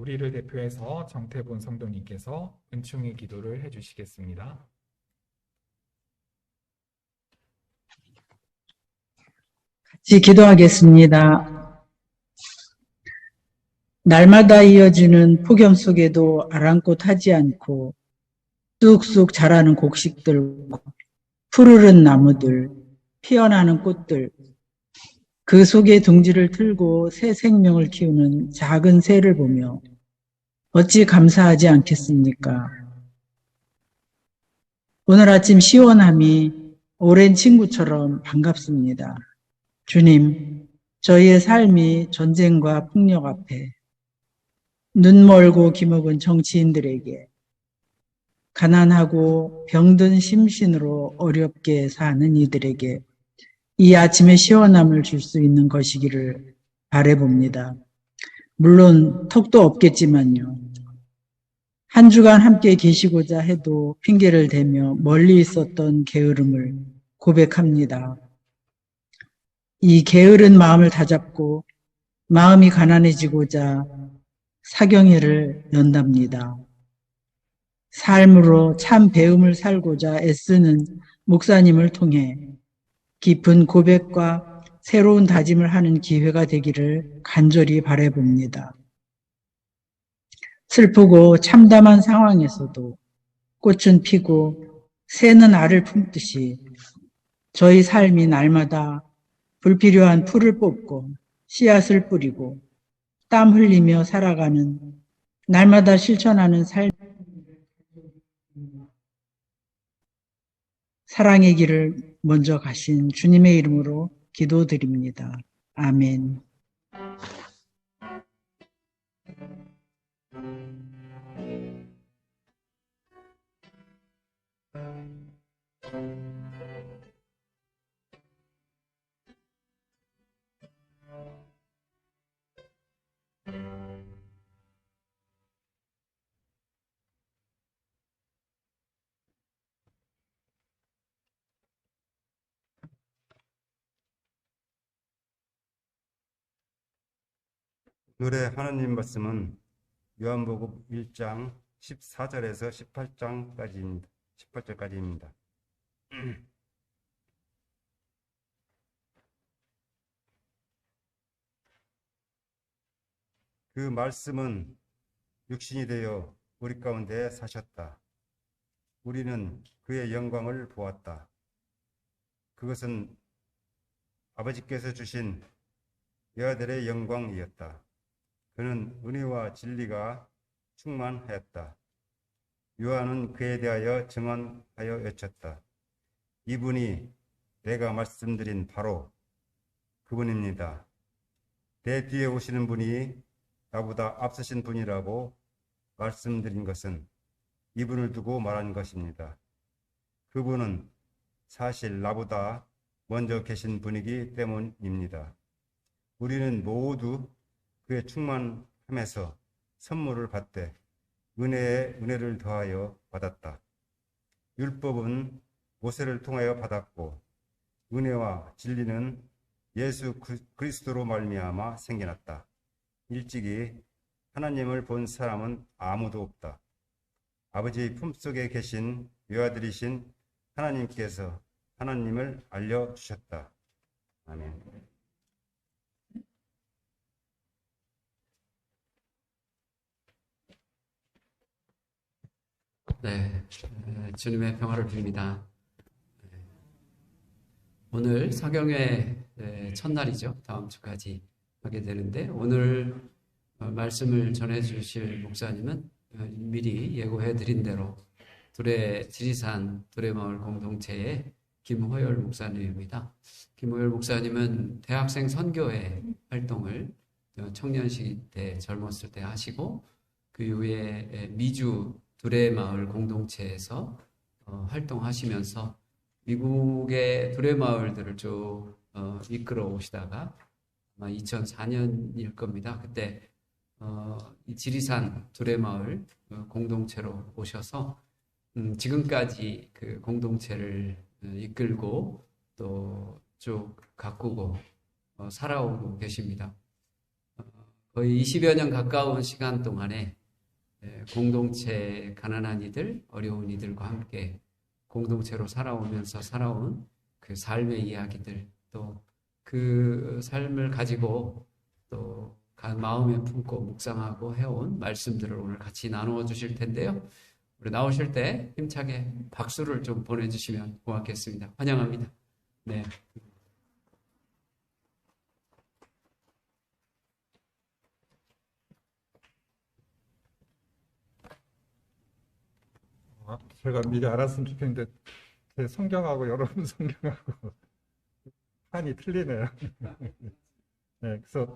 우리를 대표해서 정태본 성도님께서 은총의 기도를 해주시겠습니다. 같이 기도하겠습니다. 날마다 이어지는 폭염 속에도 아랑곳 하지 않고 쑥쑥 자라는 곡식들, 푸르른 나무들, 피어나는 꽃들, 그 속에 둥지를 틀고 새 생명을 키우는 작은 새를 보며 어찌 감사하지 않겠습니까? 오늘 아침 시원함이 오랜 친구처럼 반갑습니다. 주님, 저희의 삶이 전쟁과 폭력 앞에 눈멀고 기먹은 정치인들에게 가난하고 병든 심신으로 어렵게 사는 이들에게 이 아침에 시원함을 줄 수 있는 것이기를 바라봅니다. 물론 턱도 없겠지만요. 한 주간 함께 계시고자 해도 핑계를 대며 멀리 있었던 게으름을 고백합니다. 이 게으른 마음을 다잡고 마음이 가난해지고자 사경회를 연답니다. 삶으로 참 배움을 살고자 애쓰는 목사님을 통해 깊은 고백과 새로운 다짐을 하는 기회가 되기를 간절히 바라봅니다. 슬프고 참담한 상황에서도 꽃은 피고 새는 알을 품듯이 저희 삶이 날마다 불필요한 풀을 뽑고 씨앗을 뿌리고 땀 흘리며 살아가는 날마다 실천하는 삶, 사랑의 길을 먼저 가신 주님의 이름으로 기도드립니다. 아멘. 오늘의 하나님 말씀은 요한복음 1장 14절에서 18절까지입니다. 그 말씀은 육신이 되어 우리 가운데 사셨다. 우리는 그의 영광을 보았다. 그것은 아버지께서 주신 여아들의 영광이었다. 그는 은혜와 진리가 충만하였다. 요한은 그에 대하여 증언하여 외쳤다. 이분이 내가 말씀드린 바로 그분입니다. 내 뒤에 오시는 분이 나보다 앞서신 분이라고 말씀드린 것은 이분을 두고 말한 것입니다. 그분은 사실 나보다 먼저 계신 분이기 때문입니다. 우리는 모두 그의 충만함에서 선물을 받되 은혜에 은혜를 더하여 받았다. 율법은 모세를 통하여 받았고 은혜와 진리는 예수 그리스도로 말미암아 생겨났다. 일찍이 하나님을 본 사람은 아무도 없다. 아버지 품속에 계신 외아들이신 하나님께서 하나님을 알려주셨다. 아멘. 네, 주님의 평화를 빕니다. 오늘 사경회 첫날이죠. 다음 주까지 하게 되는데 오늘 말씀을 전해주실 목사님은 미리 예고해드린 대로 지리산 두레마을 공동체의 김호열 목사님입니다. 김호열 목사님은 대학생 선교회 활동을 청년시 때 젊었을 때 하시고 그 이후에 미주 두레마을 공동체에서 활동하시면서 미국의 두레마을들을 쭉 이끌어 오시다가 아마 2004년일 겁니다. 그때 이 지리산 두레마을 공동체로 오셔서 지금까지 그 공동체를 이끌고 또 쭉 가꾸고 살아오고 계십니다. 거의 20여 년 가까운 시간 동안에 공동체 가난한 이들, 어려운 이들과 함께 공동체로 살아오면서 살아온 그 삶의 이야기들, 또 그 삶을 가지고 또 마음에 품고 묵상하고 해온 말씀들을 오늘 같이 나누어 주실 텐데요. 우리 나오실 때 힘차게 박수를 좀 보내주시면 고맙겠습니다. 환영합니다. 네. 제가 미리 알았으면 좋겠는데 제 성경하고 여러분 성경하고 판이 틀리네요. 네, 그래서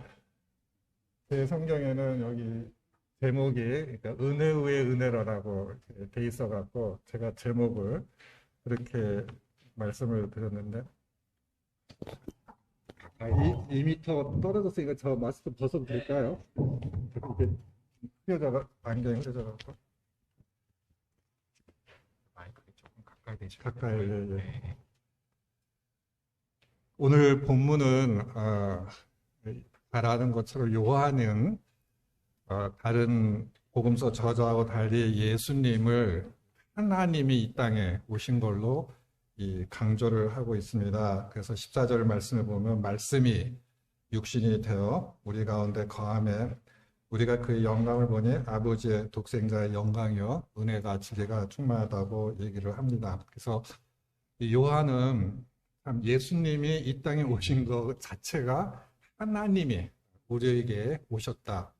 제 성경에는 여기 제목이 그러니까 은혜 위에 은혜라고 돼 있어갖고 제가 제목을 그렇게 말씀을 드렸는데 2m 떨어졌으니까 저 마스크 벗어도 될까요? 이렇게 흐려져가 안경이 흐려져갖고 마이크를 조금 가까이 대시면 가까이. 예. 오늘 본문은 잘 아는 것처럼 요한은 다른 복음서 저자하고 달리 예수님을 하나님이 이 땅에 오신 걸로 강조를 하고 있습니다. 그래서 14절 말씀에 보면 말씀이 육신이 되어 우리 가운데 거하매 우리가 그의 영광을 보니 아버지의 독생자의 영광이요 은혜가 진리가 충만하다고 얘기를 합니다. 그래서 이 요한은 참 예수님이 이 땅에 오신 것 자체가 하나님이 우리에게 오셨다.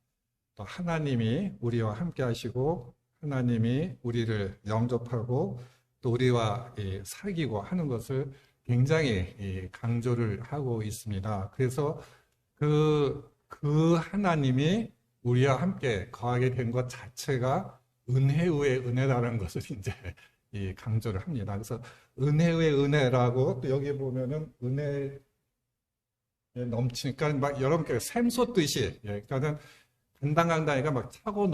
또 하나님이 우리와 함께 하시고 하나님이 우리를 영접하고 또 우리와 사귀고 하는 것을 굉장히 강조를 하고 있습니다. 그래서 그 하나님이 우리와 함께 거하게 된 것 자체가 은혜 위에 은혜라는 것을 이제 강조를 합니다. 그래서 은혜 위에 은혜라고 또 여기 보면은 은혜 넘치니까 막 여러분께 샘솟듯이 그러니까는 간당간당이가 막 차고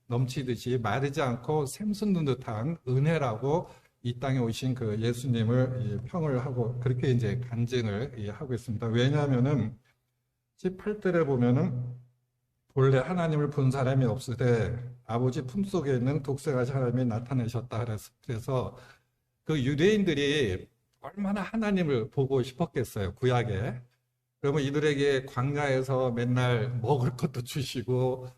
넘치듯이 마르지 않고 샘솟는 듯한 은혜라고 이 땅에 오신 그 예수님을 평을 하고 그렇게 이제 간증을 하고 있습니다. 왜냐하면은 18절에 보면은 본래 하나님을 본 사람이 없으되 아버지 품속에 있는 독생하신 하나님이 나타내셨다 그래서 그 유대인들이 얼마나 하나님을 보고 싶었겠어요, 구약에. 그러면 이들에게 광야에서 맨날 먹을 것도 주시고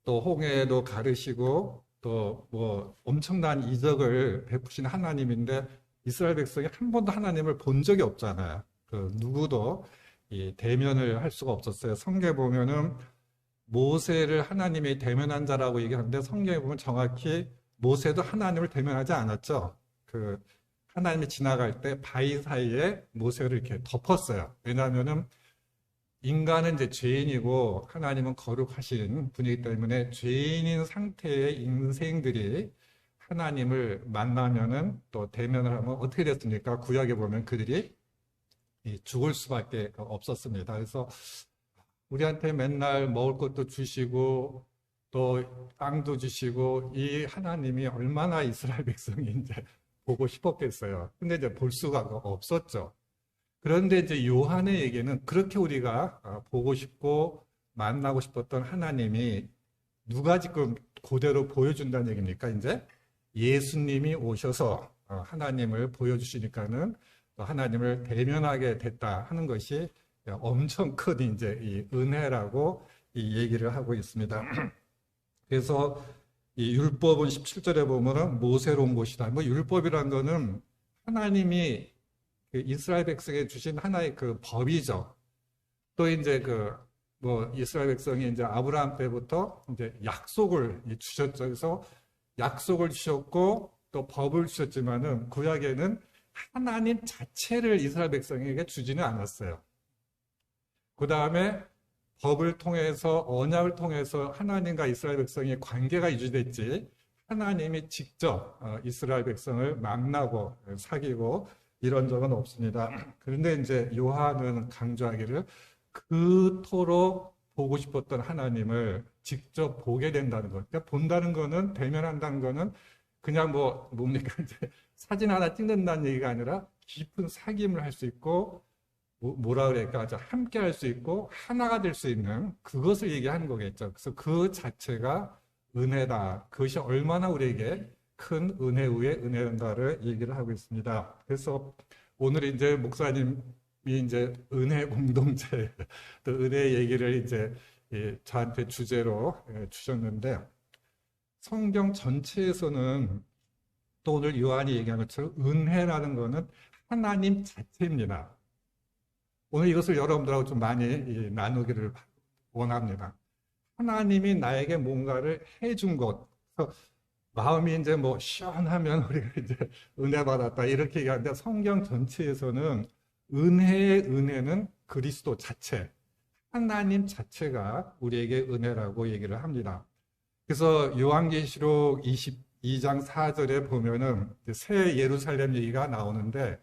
또 홍해도 가르시고 또 뭐 엄청난 이적을 베푸신 하나님인데 이스라엘 백성이 한 번도 하나님을 본 적이 없잖아요. 그 누구도 대면을 할 수가 없었어요. 성경에 보면은 모세를 하나님이 대면한 자라고 얘기하는데 성경에 보면 정확히 모세도 하나님을 대면하지 않았죠. 그 하나님이 지나갈 때 바위 사이에 모세를 이렇게 덮었어요. 왜냐하면은 인간은 이제 죄인이고 하나님은 거룩하신 분이기 때문에 죄인인 상태의 인생들이 하나님을 만나면은 또 대면을 하면 어떻게 됐습니까? 구약에 보면 그들이 죽을 수밖에 없었습니다. 그래서 우리한테 맨날 먹을 것도 주시고 또 땅도 주시고 이 하나님이 얼마나 이스라엘 백성이 이제 보고 싶었겠어요. 근데 이제 볼 수가 없었죠. 그런데 이제 요한의 얘기는 그렇게 우리가 보고 싶고 만나고 싶었던 하나님이 누가 지금 그대로 보여준다는 얘기입니까? 이제 예수님이 오셔서 하나님을 보여주시니까는 하나님을 대면하게 됐다 하는 것이 엄청 큰 이제 이 은혜라고 이 얘기를 하고 있습니다. 그래서 이 율법은 17절에 보면은 모세로 온 것이다. 뭐 율법이란 거는 하나님이 그 이스라엘 백성에 주신 하나의 그 법이죠. 또 이제 뭐 이스라엘 백성이 이제 아브라함 때부터 이제 약속을 주셨죠. 그래서 약속을 주셨고 또 법을 주셨지만은 구약에는 하나님 자체를 이스라엘 백성에게 주지는 않았어요. 그 다음에 법을 통해서 언약을 통해서 하나님과 이스라엘 백성의 관계가 유지됐지 하나님이 직접 이스라엘 백성을 만나고 사귀고 이런 적은 없습니다. 그런데 이제 요한은 강조하기를 그토록 보고 싶었던 하나님을 직접 보게 된다는 것. 그러니까 본다는 거는 대면한다는 거는 그냥 뭡니까 이제 사진 하나 찍는다는 얘기가 아니라 깊은 사귐을 할 수 있고 뭐라 그럴까, 함께 할 수 있고 하나가 될 수 있는 그것을 얘기하는 거겠죠. 그래서 그 자체가 은혜다. 그것이 얼마나 우리에게 큰 은혜 위에 은혜인가를 얘기를 하고 있습니다. 그래서 오늘 이제 목사님이 이제 은혜 공동체, 또 은혜 얘기를 이제 저한테 주제로 주셨는데, 성경 전체에서는 또 오늘 요한이 얘기한 것처럼 은혜라는 것은 하나님 자체입니다. 오늘 이것을 여러분들하고 좀 많이 나누기를 원합니다. 하나님이 나에게 뭔가를 해준 것, 마음이 이제 뭐 시원하면 우리가 이제 은혜 받았다 이렇게 얘기하는데, 성경 전체에서는 은혜의 은혜는 그리스도 자체, 하나님 자체가 우리에게 은혜라고 얘기를 합니다. 그래서 요한계시록 22장 4절에 보면은 새 예루살렘 얘기가 나오는데,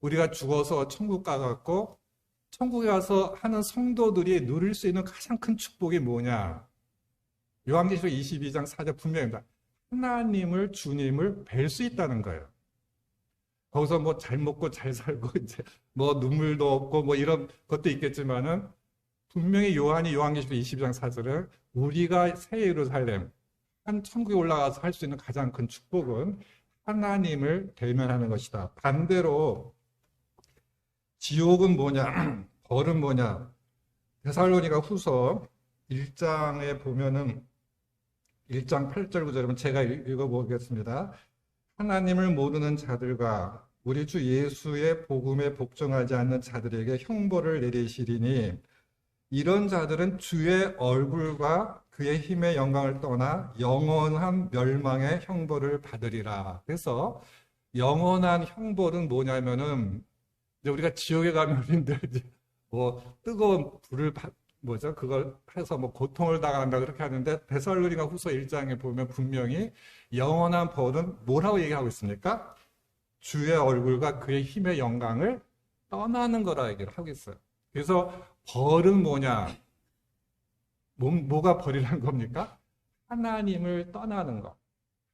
우리가 죽어서 천국 가갖고 천국에 가서 하는 성도들이 누릴 수 있는 가장 큰 축복이 뭐냐? 요한계시록 22장 4절 분명합니다. 하나님을, 주님을 뵐 수 있다는 거예요. 거기서 뭐 잘 먹고 잘 살고 이제 뭐 눈물도 없고 뭐 이런 것도 있겠지만은, 분명히 요한계시록 22장 4절에 우리가 새 예루살렘, 한 천국에 올라가서 할 수 있는 가장 큰 축복은 하나님을 대면하는 것이다. 반대로 지옥은 뭐냐, 벌은 뭐냐. 데살로니가 후서 1장에 보면은 1장 8절 9절이면 제가 읽어보겠습니다. 하나님을 모르는 자들과 우리 주 예수의 복음에 복종하지 않는 자들에게 형벌을 내리시리니, 이런 자들은 주의 얼굴과 그의 힘의 영광을 떠나 영원한 멸망의 형벌을 받으리라. 그래서 영원한 형벌은 뭐냐면은, 이제 우리가 지옥에 가면 우리들 이제 뭐 뜨거운 불을 그걸 해서 뭐 고통을 당한다 그렇게 하는데, 데살로니가 후서 1장에 보면 분명히 영원한 벌은 뭐라고 얘기하고 있습니까? 주의 얼굴과 그의 힘의 영광을 떠나는 거라 얘기를 하고 있어요. 그래서 벌은 뭐냐? 뭐가 벌이라는 겁니까? 하나님을 떠나는 것,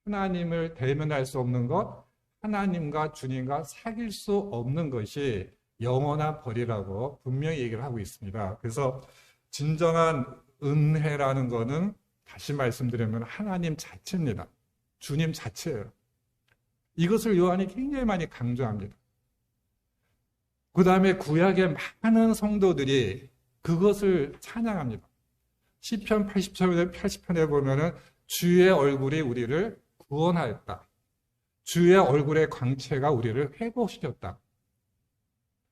하나님을 대면할 수 없는 것, 하나님과 주님과 사귈 수 없는 것이 영원한 벌이라고 분명히 얘기를 하고 있습니다. 그래서 진정한 은혜라는 것은 다시 말씀드리면 하나님 자체입니다. 주님 자체예요. 이것을 요한이 굉장히 많이 강조합니다. 그 다음에 구약의 많은 성도들이 그것을 찬양합니다. 시편 80편에 보면은 주의 얼굴이 우리를 구원하였다. 주의 얼굴의 광채가 우리를 회복시켰다.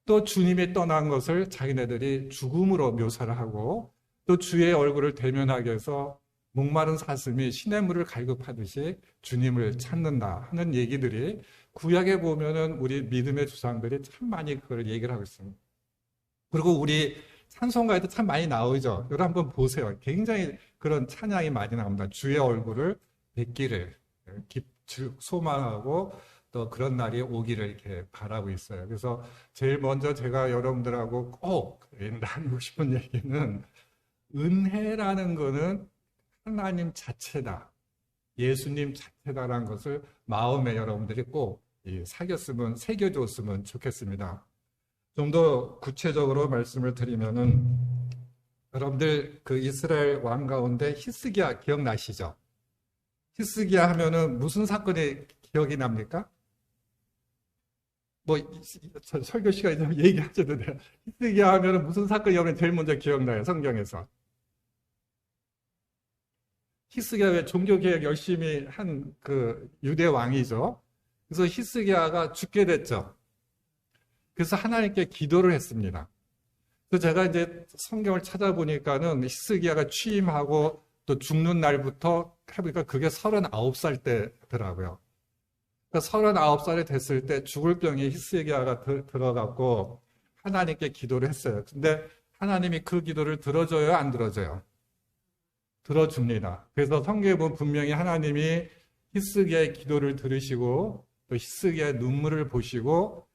또 주님이 떠난 것을 자기네들이 죽음으로 묘사를 하고, 또 주의 얼굴을 대면하기 위해서 목마른 사슴이 시냇물을 갈급하듯이 주님을 찾는다 하는 얘기들이 구약에 보면은 우리 믿음의 조상들이 참 많이 그걸 얘기를 하고 있습니다. 그리고 우리 찬송가에도 참 많이 나오죠. 여러분 한번 보세요. 굉장히 그런 찬양이 많이 나옵니다. 주의 얼굴을 뵙기를 소망하고 또 그런 날이 오기를 이렇게 바라고 있어요. 그래서 제일 먼저 제가 여러분들하고 꼭 나누고 싶은 얘기는, 은혜라는 거는 하나님 자체다, 예수님 자체다라는 것을 마음에 여러분들이 꼭 새겨줬으면 좋겠습니다. 좀 더 구체적으로 말씀을 드리면은, 여러분들 그 이스라엘 왕 가운데 히스기야 기억나시죠? 히스기야 하면은 무슨 사건이 기억이 납니까? 뭐 설교 시간에 좀 얘기하셔도 돼요. 히스기야 하면은 무슨 사건이 여러분 제일 먼저 기억나요? 성경에서. 히스기야 왜 종교개혁 열심히 한 그 유대 왕이죠. 그래서 히스기야가 죽게 됐죠. 그래서 하나님께 기도를 했습니다. 그래서 제가 이제 성경을 찾아보니까는 히스기야가 취임하고 또 죽는 날부터 해보니까 그게 39살 때더라고요. 그러니까 39살이 됐을 때 죽을 병에 히스기야가 들어갔고 하나님께 기도를 했어요. 근데 하나님이 그 기도를 들어줘요, 안 들어줘요? 들어줍니다. 그래서 성경에 보면 분명히 하나님이 히스기야의 기도를 들으시고 또 히스기야의 눈물을 보시고,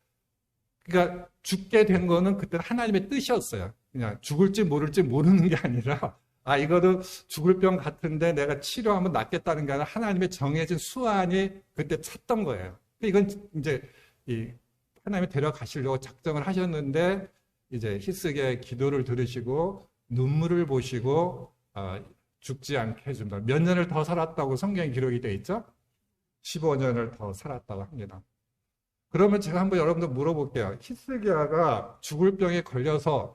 그러니까 죽게 된 거는 그때 하나님의 뜻이었어요. 그냥 죽을지 모를지 모르는 게 아니라, 이거도 죽을 병 같은데 내가 치료하면 낫겠다는 게 아니라 하나님의 정해진 수완이 그때 찼던 거예요. 이건 이제 하나님이 데려가시려고 작정을 하셨는데, 이제 히스기야의 기도를 들으시고 눈물을 보시고 죽지 않게 해줍니다. 몇 년을 더 살았다고 성경에 기록이 되어 있죠? 15년을 더 살았다고 합니다. 그러면 제가 한번 여러분들 물어볼게요. 히스기야가 죽을 병에 걸려서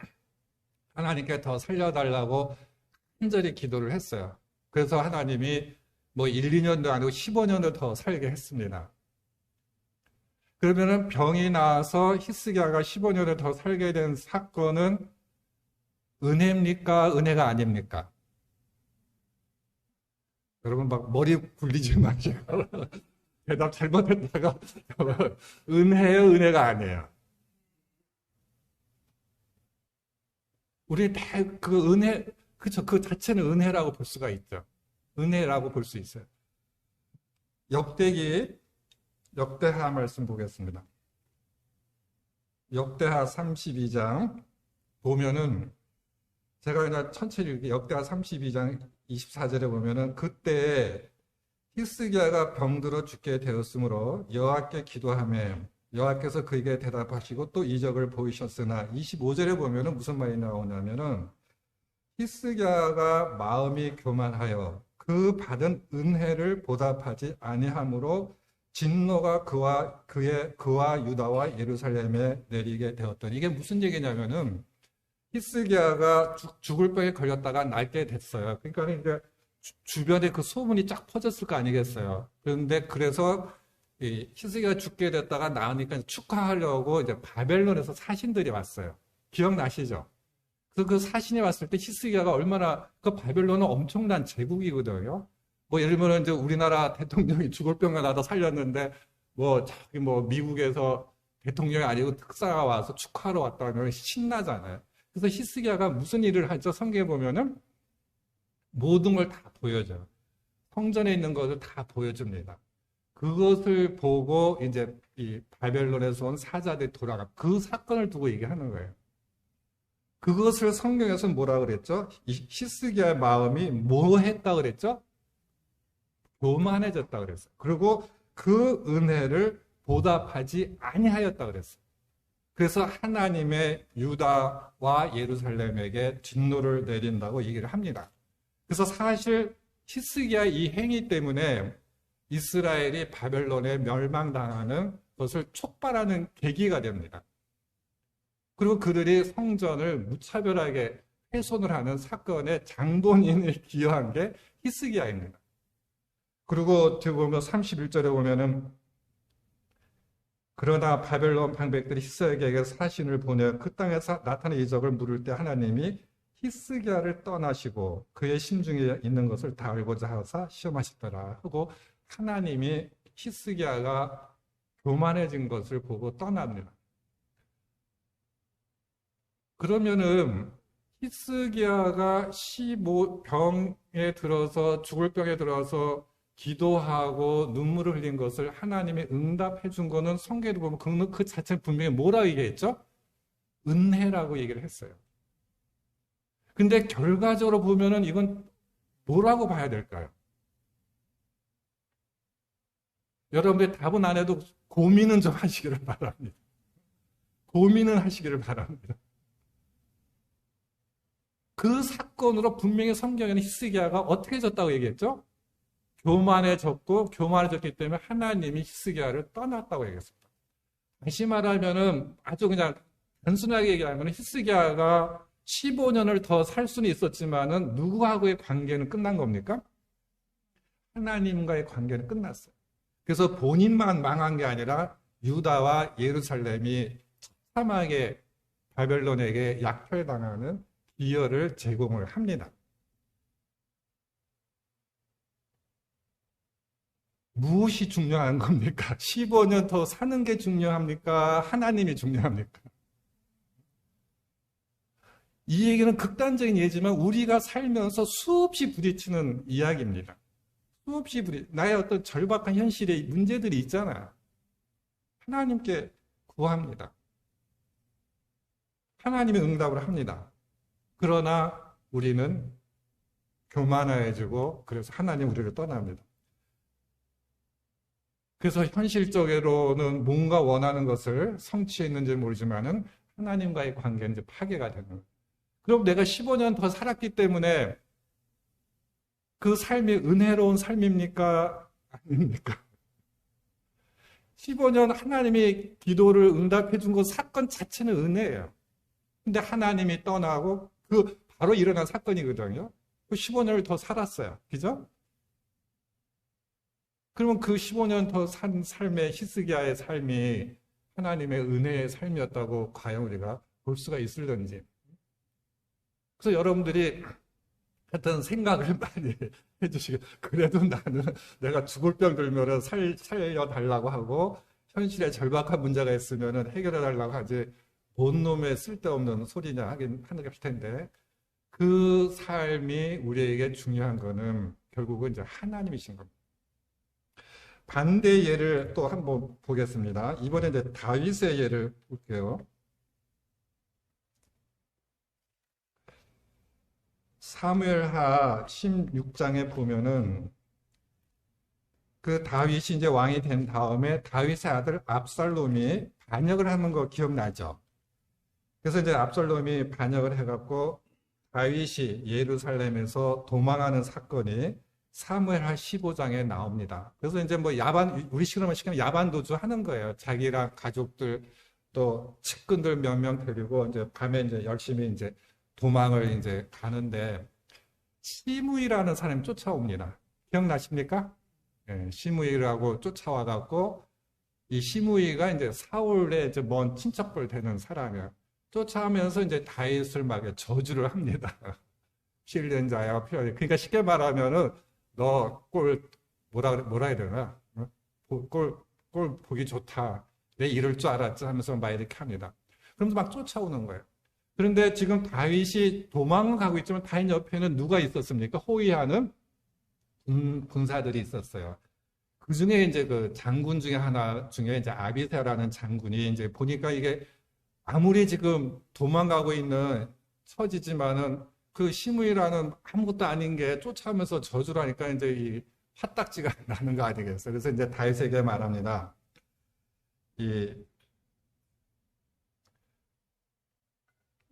하나님께 더 살려달라고 간절히 기도를 했어요. 그래서 하나님이 뭐 1, 2년도 아니고 15년을 더 살게 했습니다. 그러면은 병이 나서 히스기야가 15년을 더 살게 된 사건은 은혜입니까? 은혜가 아닙니까? 여러분 막 머리 굴리지 마시고 대답 잘못했다가 은혜예요, 은혜가 아니에요. 우리 다 그 은혜, 그쵸? 그 자체는 은혜라고 볼 수가 있죠. 은혜라고 볼 수 있어요. 역대하 말씀 보겠습니다. 역대하 32장 보면은 제가 그냥 천천히 읽게 역대하 32장 24절에 보면은 그때 히스기야가 병들어 죽게 되었으므로 여호와께 기도하며 여호와께서 그에게 대답하시고 또 이적을 보이셨으나 25절에 보면은 무슨 말이 나오냐면은 히스기야가 마음이 교만하여 그 받은 은혜를 보답하지 아니하므로 진노가 그와 유다와 예루살렘에 내리게 되었더니 이게 무슨 얘기냐면은 히스기야가 죽을 병에 걸렸다가 낫게 됐어요. 그러니까 이제 주변에 그 소문이 쫙 퍼졌을 거 아니겠어요. 그런데 그래서 히스기야가 죽게 됐다가 나으니까 축하하려고 이제 바벨론에서 사신들이 왔어요. 기억나시죠? 그래서 그 사신이 왔을 때 히스기야가 얼마나 그 바벨론은 엄청난 제국이거든요. 뭐 예를 들면 이제 우리나라 대통령이 죽을 병에 나다 살렸는데 저기 미국에서 대통령이 아니고 특사가 와서 축하하러 왔다면 신나잖아요. 그래서 히스기야가 무슨 일을 하죠? 성경에 보면은 모든 걸 다 보여줘요. 성전에 있는 것을 다 보여줍니다. 그것을 보고 이제 이 바벨론에서 온 사자들이 돌아가 그 사건을 두고 얘기하는 거예요. 그것을 성경에서는 뭐라 그랬죠? 히스기야의 마음이 뭐 했다 그랬죠? 교만해졌다 그랬어요. 그리고 그 은혜를 보답하지 아니하였다 그랬어요. 그래서 하나님의 유다와 예루살렘에게 진노를 내린다고 얘기를 합니다. 그래서 사실 히스기야 이 행위 때문에 이스라엘이 바벨론에 멸망당하는 것을 촉발하는 계기가 됩니다. 그리고 그들이 성전을 무차별하게 훼손을 하는 사건의 장본인을 기여한 게 히스기야입니다. 그리고 뒤에 보면 31절에 보면은 그러나 바벨론 방백들이 히스기야에게 사신을 보내 그 땅에서 나타난 이적을 물을 때 하나님이 히스기야를 떠나시고 그의 심중에 있는 것을 다 알고자 하사 시험하셨더라 하고 하나님이 히스기야가 교만해진 것을 보고 떠납니다. 그러면은 히스기야가 병에 들어서 죽을 병에 들어서 기도하고 눈물을 흘린 것을 하나님이 응답해 준 거는 성경에 보면 그 자체는 분명히 뭐라고 얘기했죠? 은혜라고 얘기를 했어요. 근데 결과적으로 보면은 이건 뭐라고 봐야 될까요? 여러분들 답은 안 해도 고민은 좀 하시기를 바랍니다. 고민은 하시기를 바랍니다. 그 사건으로 분명히 성경에는 히스기야가 어떻게 졌다고 얘기했죠? 교만해졌기 때문에 하나님이 히스기야를 떠났다고 얘기했습니다. 다시 말하면은 아주 그냥 단순하게 얘기하면 히스기야가 15년을 더 살 수는 있었지만은 누구하고의 관계는 끝난 겁니까? 하나님과의 관계는 끝났어요. 그래서 본인만 망한 게 아니라 유다와 예루살렘이 사막에 바벨론에게 약탈당하는 기여를 제공을 합니다. 무엇이 중요한 겁니까? 15년 더 사는 게 중요합니까? 하나님이 중요합니까? 이 얘기는 극단적인 예지만 우리가 살면서 수없이 부딪히는 이야기입니다. 나의 어떤 절박한 현실의 문제들이 있잖아요. 하나님께 구합니다. 하나님의 응답을 합니다. 그러나 우리는 교만해지고 그래서 하나님 우리를 떠납니다. 그래서 현실적으로는 뭔가 원하는 것을 성취했는지 모르지만은 하나님과의 관계는 이제 파괴가 되는 거예요. 그럼 내가 15년 더 살았기 때문에 그 삶이 은혜로운 삶입니까? 아닙니까? 15년 하나님이 기도를 응답해 준 그 사건 자체는 은혜예요. 근데 하나님이 떠나고 그 바로 일어난 사건이거든요. 그 15년을 더 살았어요. 그죠? 그러면 그 15년 더 산 삶의 히스기야의 삶이 하나님의 은혜의 삶이었다고 과연 우리가 볼 수가 있을런지. 그래서 여러분들이 하여튼 생각을 많이 해주시고, 그래도 나는 내가 죽을 병 들면은 살려달라고 하고, 현실에 절박한 문제가 있으면은 해결해달라고 하지, 뭔 놈의 쓸데없는 소리냐 하긴 하는 텐데, 그 삶이 우리에게 중요한 거는 결국은 이제 하나님이신 겁니다. 반대 예를 또 한번 보겠습니다. 이번에 이제 다윗의 예를 볼게요. 사무엘하 16장에 보면은 그 다윗이 이제 왕이 된 다음에 다윗의 아들 압살롬이 반역을 하는 거 기억나죠? 그래서 이제 압살롬이 반역을 해갖고 다윗이 예루살렘에서 도망하는 사건이 사무엘하 15장에 나옵니다. 그래서 이제 뭐 우리 식으로 시키면 야반도주 하는 거예요. 자기랑 가족들 또 측근들 몇 명 데리고 이제 밤에 이제 열심히 이제 도망을 이제 가는데 시므이라는 사람이 쫓아옵니다. 기억나십니까? 예, 시므이라고 쫓아와갖고 이 시므이가 이제 사울의 이제 먼 친척벌 되는 사람이에요. 쫓아오면서 이제 다윗을 막 저주를 합니다. 필된 자야, 그러니까 쉽게 말하면은 너 뭐라 해야 되나? 꼴 보기 좋다. 내 이럴 줄 알았지 하면서 막 이렇게 합니다. 그러면서 막 쫓아오는 거예요. 그런데 지금 다윗이 도망을 가고 있지만 다윗 옆에는 누가 있었습니까? 호위하는 군사들이 있었어요. 그 중에 이제 그 장군 중에 하나 중에 이제 아비새라는 장군이 이제 보니까 이게 아무리 지금 도망가고 있는 처지지만은 그 시므이라는 아무것도 아닌 게 쫓아오면서 저주를 하니까 이제 이 화딱지가 나는 거 아니겠어요? 그래서 이제 다윗에게 말합니다.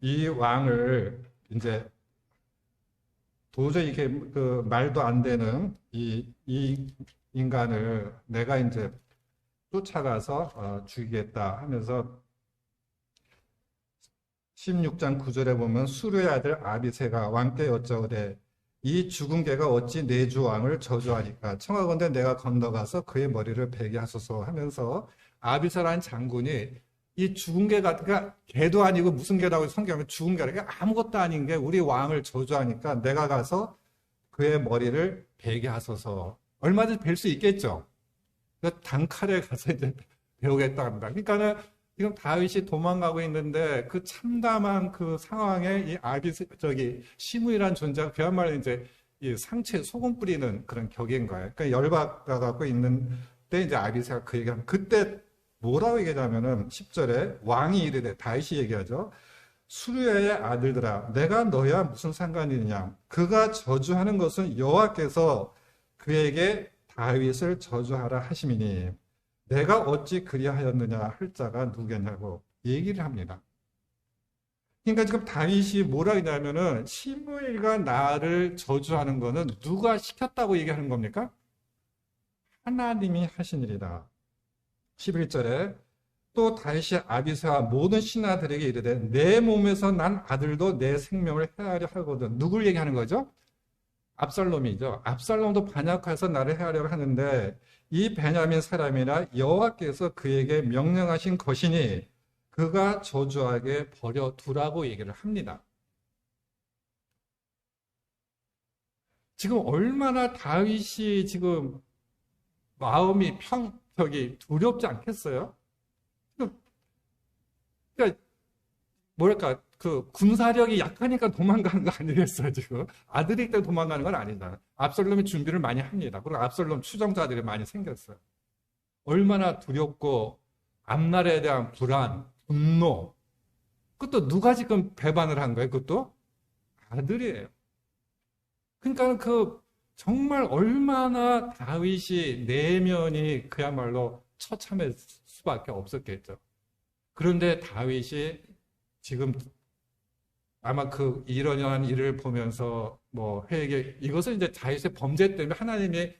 이 왕을 이제 도저히 이게 그 말도 안 되는 이 인간을 내가 이제 쫓아가서 죽이겠다 하면서 16장 9절에 보면 수르의 아들 아비새가 왕께 여쭤오되 이 죽은 개가 어찌 내 주 왕을 저주하니까 청하건대 내가 건너가서 그의 머리를 베게 하소서 하면서 아비새라는 장군이 이 죽은 개가 그러니까 개도 아니고 무슨 개라고 성경하면 죽은 개라 그러니까 아무것도 아닌 게 우리 왕을 저주하니까 내가 가서 그의 머리를 베게 하소서. 얼마든지 벨 수 있겠죠. 단칼에 가서 이제 배우겠다 합니다. 그러니까는 지금 다윗이 도망가고 있는데 그 참담한 그 상황에 이 시므이라는 존재가 그야말로 이제 이 상처에 소금 뿌리는 그런 격인 거예요. 그러니까 열받아갖고 있는데 이제 아비새가 그 얘기하면 그때 뭐라고 얘기하냐면은 10절에 왕이 이르되 다윗이 얘기하죠. 수르야의 아들들아 내가 너야 무슨 상관이 있느냐. 그가 저주하는 것은 여호와께서 그에게 다윗을 저주하라 하심이니 내가 어찌 그리하였느냐 할 자가 누구냐고 얘기를 합니다. 그러니까 지금 다윗이 뭐라 하냐면은 시므이가 나를 저주하는 거는 누가 시켰다고 얘기하는 겁니까? 하나님이 하신 일이다. 11절에 또 다윗이 아비새와 모든 신하들에게 이르되 내 몸에서 난 아들도 내 생명을 해하려 하거든. 누굴 얘기하는 거죠? 압살롬이죠. 압살롬도 반역해서 나를 해하려고 하는데 이 베냐민 사람이라 여호와께서 그에게 명령하신 것이니 그가 저주하게 버려두라고 얘기를 합니다. 지금 얼마나 다윗이 지금 마음이 두렵지 않겠어요? 그러니까 뭐랄까 그 군사력이 약하니까 도망가는 거 아니겠어요 지금? 아들이 때문에 도망가는 건 아니다. 압살롬이 준비를 많이 합니다. 그리고 압살롬 추종자들이 많이 생겼어요. 얼마나 두렵고 앞날에 대한 불안, 분노. 그것도 누가 지금 배반을 한 거예요? 그것도 아들이에요. 그러니까 그 정말 얼마나 다윗이 내면이 그야말로 처참할 수밖에 없었겠죠. 그런데 다윗이 지금 아마 그 이러한 일을 보면서 뭐 회개, 이것은 이제 다윗의 범죄 때문에 하나님이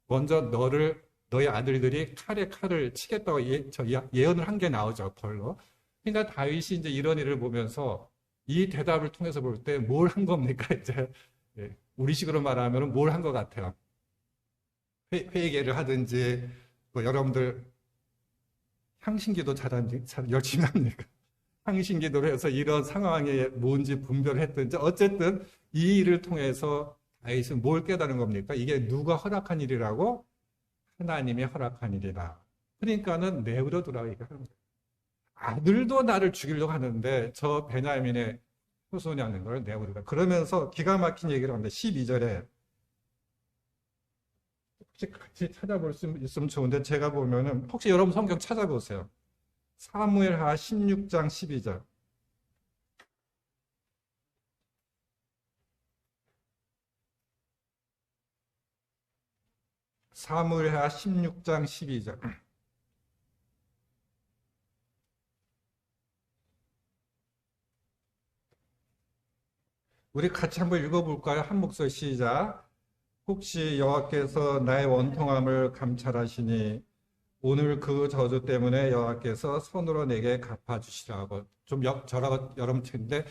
먼저 너희 아들들이 칼에 칼을 치겠다고 예언을 한 게 나오죠, 벌로. 그러니까 다윗이 이제 이런 일을 보면서 이 대답을 통해서 볼 때 뭘 한 겁니까? 이제 우리식으로 말하면 뭘 한 것 같아요. 회개를 하든지, 뭐 여러분들 향신기도 열심히 합니까? 향신기도를 해서 이런 상황에 뭔지 분별을 했든지, 어쨌든 이 일을 통해서 다윗은 뭘 깨달은 겁니까? 이게 누가 허락한 일이라고? 하나님이 허락한 일이다. 그러니까는 내버려 두라고 얘기하는 거예요. 아들도 나를 죽이려고 하는데 저 베냐민의 후손이라는 걸 내버리다. 그러면서 기가 막힌 얘기를 합니다. 12절에 혹시 같이 찾아볼 수 있으면 좋은데, 제가 보면은 혹시 여러분 성경 찾아보세요. 사무엘하 16장 12절. 사무엘하 16장 12절. 우리 같이 한번 읽어볼까요? 한 목소리 시작. 혹시 여호와께서 나의 원통함을 감찰하시니 오늘 그 저주 때문에 여호와께서 손으로 내게 갚아주시라고. 좀 저라고 여러분 책인데,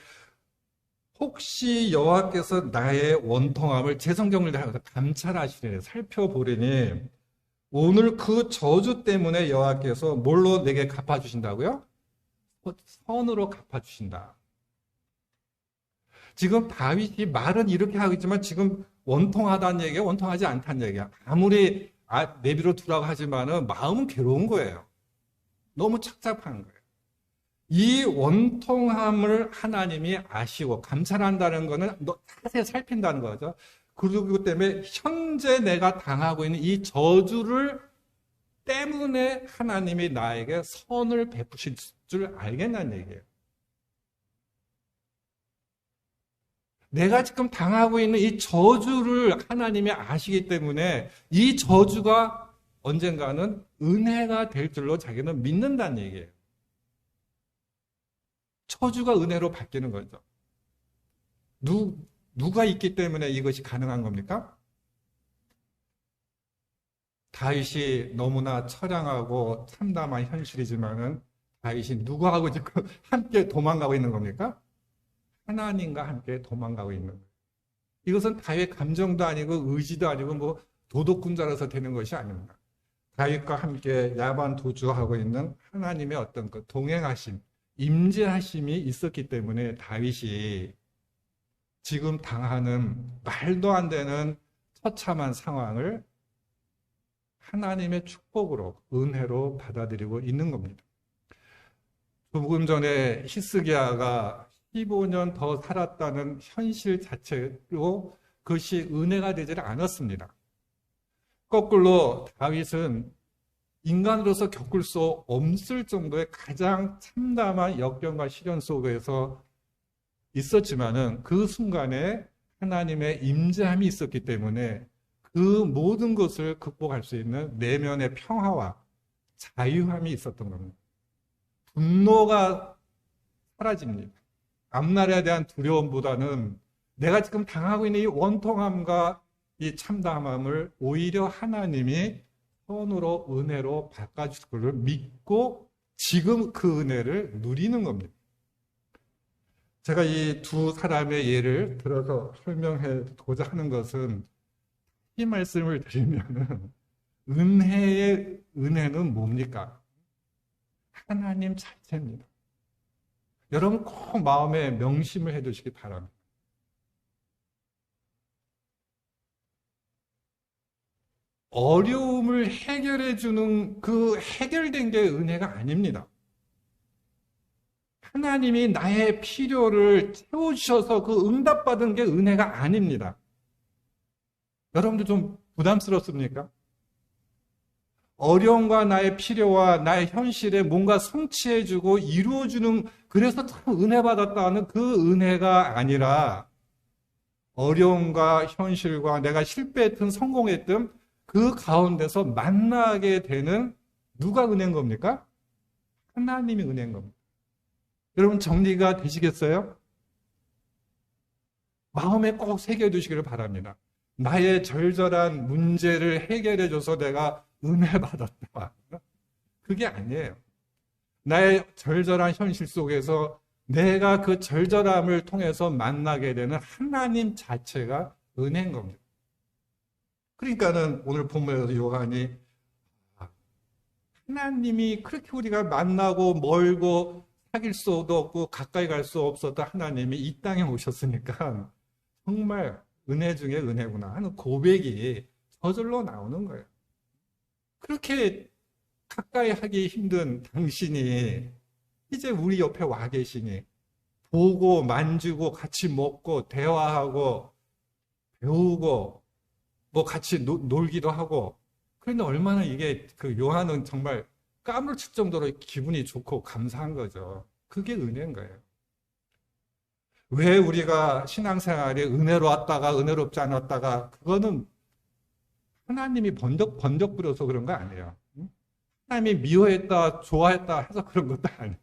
혹시 여호와께서 나의 원통함을, 제 성경을 감찰하시니, 살펴보리니 오늘 그 저주 때문에 여호와께서 뭘로 내게 갚아주신다고요? 선으로 갚아주신다. 지금 다윗이 말은 이렇게 하고 있지만 지금 원통하다는 얘기야, 원통하지 않다는 얘기야. 아무리 내비로 두라고 하지만은 마음은 괴로운 거예요. 너무 착잡한 거예요. 이 원통함을 하나님이 아시고 감찰한다는 거는 자세히 살핀다는 거죠. 그리고 때문에 현재 내가 당하고 있는 이 저주를 때문에 하나님이 나에게 선을 베푸실 줄 알겠다는 얘기예요. 내가 지금 당하고 있는 이 저주를 하나님이 아시기 때문에 이 저주가 언젠가는 은혜가 될 줄로 자기는 믿는다는 얘기예요. 저주가 은혜로 바뀌는 거죠. 누가 있기 때문에 이것이 가능한 겁니까? 다윗이 너무나 처량하고 참담한 현실이지만은 다윗이 누구하고 지금 함께 도망가고 있는 겁니까? 하나님과 함께 도망가고 있는 거예요. 이것은 다윗 감정도 아니고 의지도 아니고 뭐 도덕군자라서 되는 것이 아닙니다. 다윗과 함께 야반 도주하고 있는 하나님의 어떤 그 동행하심, 임재하심이 있었기 때문에 다윗이 지금 당하는 말도 안 되는 처참한 상황을 하나님의 축복으로, 은혜로 받아들이고 있는 겁니다. 조금 전에 히스기야가 15년 더 살았다는 현실 자체로 그것이 은혜가 되지 않았습니다. 거꾸로 다윗은 인간으로서 겪을 수 없을 정도의 가장 참담한 역경과 시련 속에서 있었지만은 그 순간에 하나님의 임재함이 있었기 때문에 그 모든 것을 극복할 수 있는 내면의 평화와 자유함이 있었던 겁니다. 분노가 사라집니다. 앞날에 대한 두려움보다는 내가 지금 당하고 있는 이 원통함과 이 참담함을 오히려 하나님이 선으로, 은혜로 바꿔주실 것을 믿고 지금 그 은혜를 누리는 겁니다. 제가 이 두 사람의 예를 들어서 설명하고자 하는 것은, 이 말씀을 드리면은 은혜는 뭡니까? 하나님 자체입니다. 여러분 꼭 마음에 명심을 해두시기 바랍니다. 어려움을 해결해주는 그 해결된 게 은혜가 아닙니다. 하나님이 나의 필요를 채워주셔서 그 응답받은 게 은혜가 아닙니다. 여러분들 좀 부담스럽습니까? 어려움과 나의 필요와 나의 현실에 뭔가 성취해주고 이루어주는, 그래서 참 은혜 받았다는 그 은혜가 아니라 어려움과 현실과 내가 실패했든 성공했든 그 가운데서 만나게 되는, 누가 은혜인 겁니까? 하나님이 은혜인 겁니다. 여러분 정리가 되시겠어요? 마음에 꼭 새겨두시기를 바랍니다. 나의 절절한 문제를 해결해줘서 내가 은혜 받았다. 그게 아니에요. 나의 절절한 현실 속에서 내가 그 절절함을 통해서 만나게 되는 하나님 자체가 은혜인 겁니다. 그러니까는 오늘 본문에서 요한이 하나님이 그렇게 우리가 만나고 멀고 사귈 수도 없고 가까이 갈 수 없었던 하나님이 이 땅에 오셨으니까 정말 은혜 중에 은혜구나 하는 고백이 저절로 나오는 거예요. 그렇게 가까이 하기 힘든 당신이 이제 우리 옆에 와 계시니 보고 만지고 같이 먹고 대화하고 배우고 뭐 같이 놀기도 하고 그런데 얼마나 이게 그 요한은 정말 까무러칠 정도로 기분이 좋고 감사한 거죠. 그게 은혜인 거예요. 왜 우리가 신앙생활이 은혜로웠다가 은혜롭지 않았다가 그거는 하나님이 번쩍 부려서 그런 거 아니에요. 하나님이 미워했다 좋아했다 해서 그런 것도 아니에요.